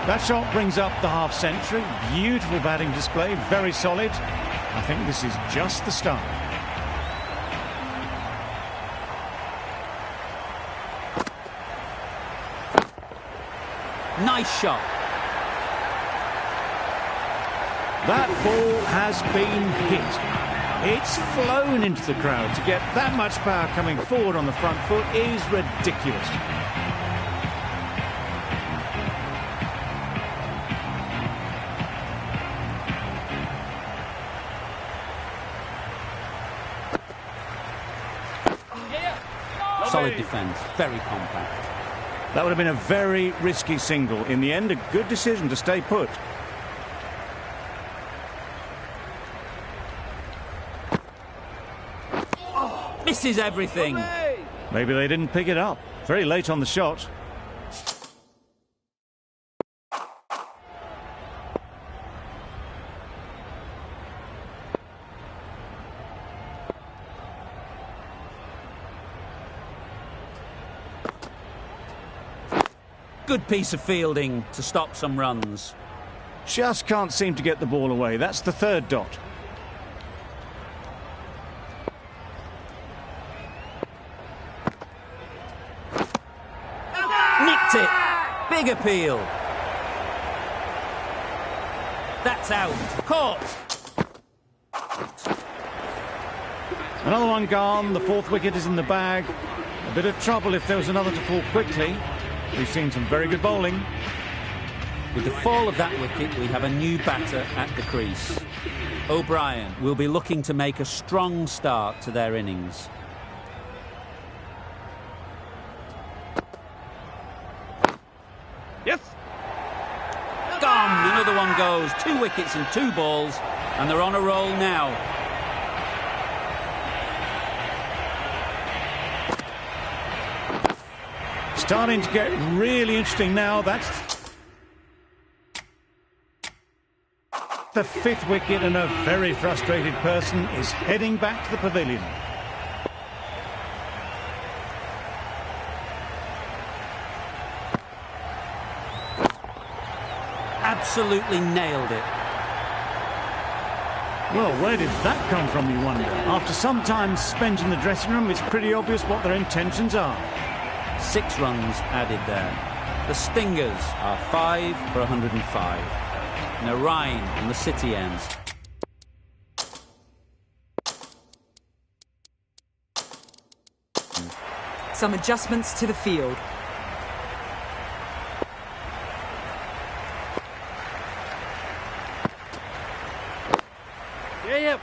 That shot brings up the half-century. Beautiful batting display, very solid. I think this is just the start. Nice shot. That ball has been hit. It's flown into the crowd. To get that much power coming forward on the front foot is ridiculous. Solid defence, very compact. That would have been a very risky single. In the end, a good decision to stay put. Misses everything. Hooray! Maybe they didn't pick it up. Very late on the shot. Good piece of fielding to stop some runs. Just can't seem to get the ball away. That's the third dot. Nicked it. Big appeal. That's out. Caught. Another one gone. The fourth wicket is in the bag. A bit of trouble if there was another to fall quickly. We've seen some very good bowling. With the fall of that wicket, we have a new batter at the crease. O'Brien will be looking to make a strong start to their innings. Yes. Gone! Another one goes. 2 wickets and 2 balls, and they're on a roll now. Starting to get really interesting now. That's the 5th wicket, and a very frustrated person is heading back to the pavilion. Absolutely nailed it. Well, where did that come from, you wonder? After some time spent in the dressing room, it's pretty obvious what their intentions are. 6 runs added there. The Stingers are 5 for 105. Narain on the City ends. Some adjustments to the field. Yeah.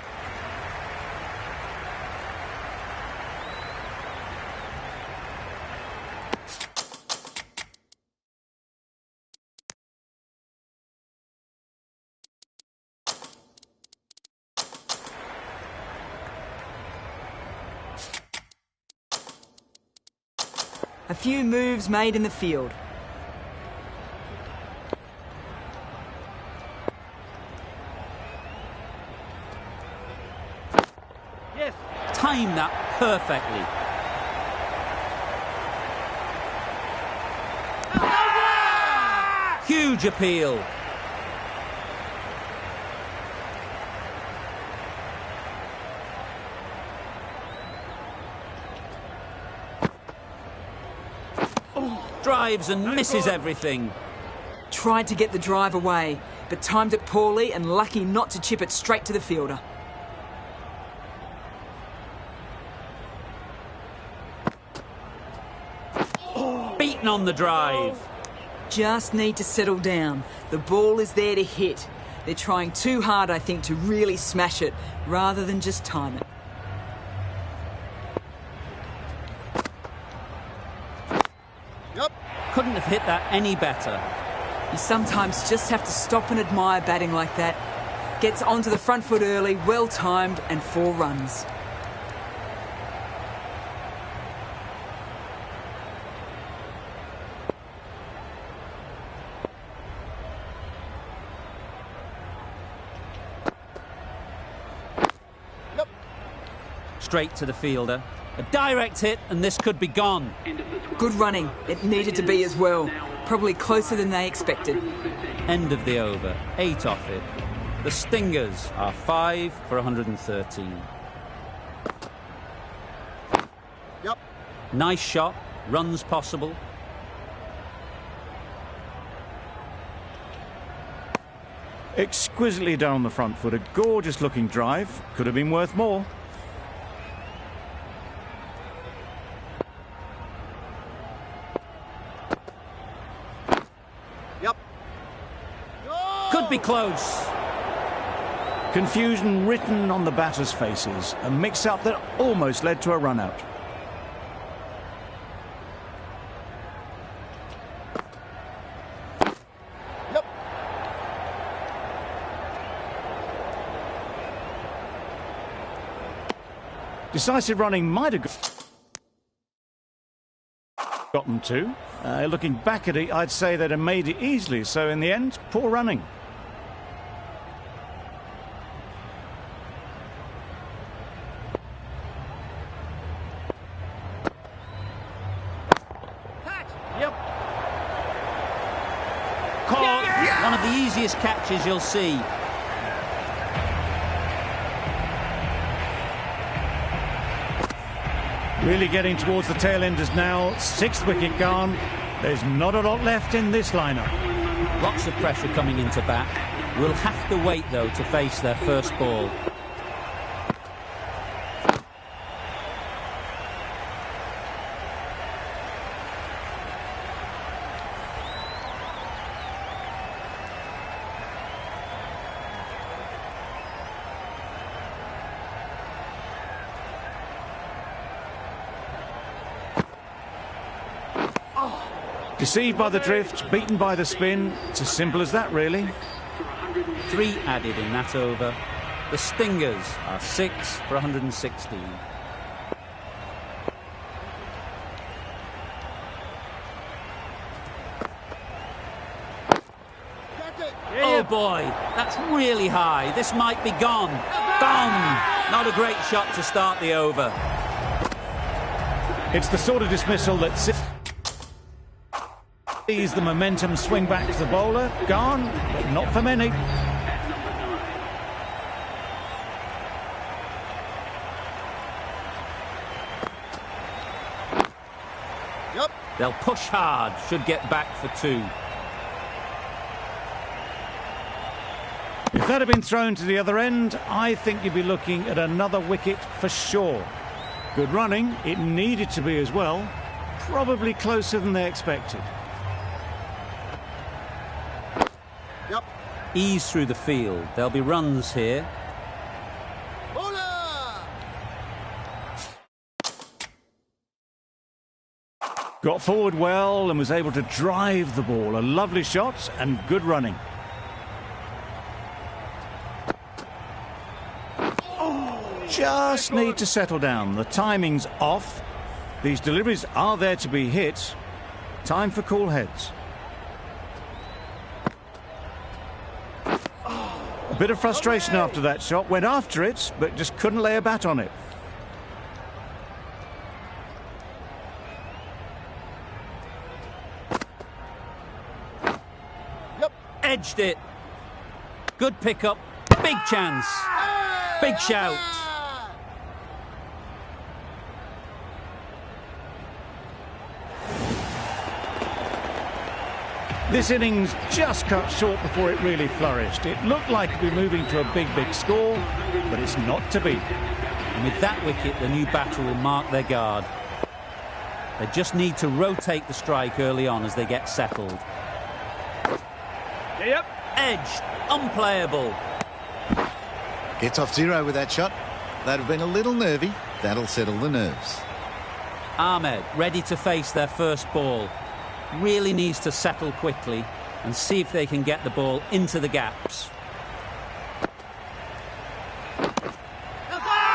A few moves made in the field. Yes. Timed that perfectly. Huge appeal. Drives and misses everything. Tried to get the drive away, but timed it poorly and lucky not to chip it straight to the fielder. Beaten on the drive. Just need to settle down. The ball is there to hit. They're trying too hard, I think, to really smash it, rather than just time it. Couldn't have hit that any better. You sometimes just have to stop and admire batting like that. Gets onto the front foot early, well timed, and 4 runs. Straight to the fielder. A direct hit, and this could be gone. Good running. It needed to be as well. Probably closer than they expected. End of the over. 8 off it. The Stingers are 5 for 113. Yep. Nice shot. Runs possible. Exquisitely done on the front foot. A gorgeous looking drive. Could have been worth more. Yep. Could be close. Confusion written on the batters' faces. A mix-up that almost led to a run-out. Yep. Decisive running might have... them to. Looking back at it, I'd say they'd have made it easily, so in the end, poor running. Caught. One of the easiest catches you'll see. Really getting towards the tail enders now. 6th wicket gone. There's not a lot left in this lineup. Lots of pressure coming into bat. We'll have to wait, though, to face their first ball. Deceived by the drift, beaten by the spin. It's as simple as that, really. 3 added in that over. The Stingers are 6 for 116. Oh boy, that's really high. This might be gone. Gone! Not a great shot to start the over. It's the sort of dismissal that sees the momentum swing back to the bowler. Gone, but not for many. Yep. They'll push hard, should get back for 2. If that had been thrown to the other end, I think you'd be looking at another wicket for sure. Good running, it needed to be as well. Probably closer than they expected. Yep. Ease through the field. There'll be runs here. Bowler! Got forward well and was able to drive the ball. A lovely shot and good running. Just need to settle down. The timing's off. These deliveries are there to be hit. Time for cool heads. A bit of frustration after that shot. Went after it, but just couldn't lay a bat on it. Yep. Edged it. Good pickup. Big chance. Big shout. This innings just cut short before it really flourished. It looked like it'd be moving to a big score, but it's not to be. And with that wicket, the new batter will mark their guard. They just need to rotate the strike early on as they get settled. Yep. Edged. Unplayable. Gets off 0 with that shot. That'd have been a little nervy. That'll settle the nerves. Ahmed ready to face their first ball. Really needs to settle quickly and see if they can get the ball into the gaps.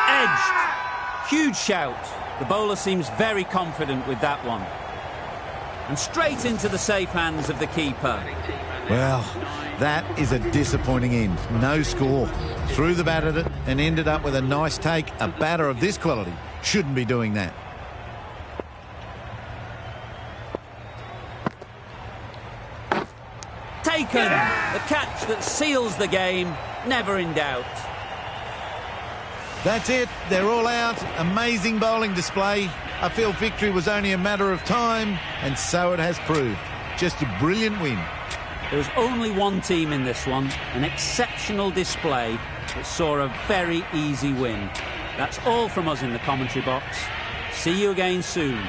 Edged. Huge shout. The bowler seems very confident with that one. And straight into the safe hands of the keeper. Well, that is a disappointing end. No score. Threw the bat at it and ended up with a nice take. A batter of this quality shouldn't be doing that. Taken. The catch that seals the game. Never in doubt. That's it. They're all out. Amazing bowling display. I feel victory was only a matter of time, and so it has proved. Just a brilliant win. There was only one team in this one, an exceptional display that saw a very easy win. That's all from us in the commentary box. See you again soon.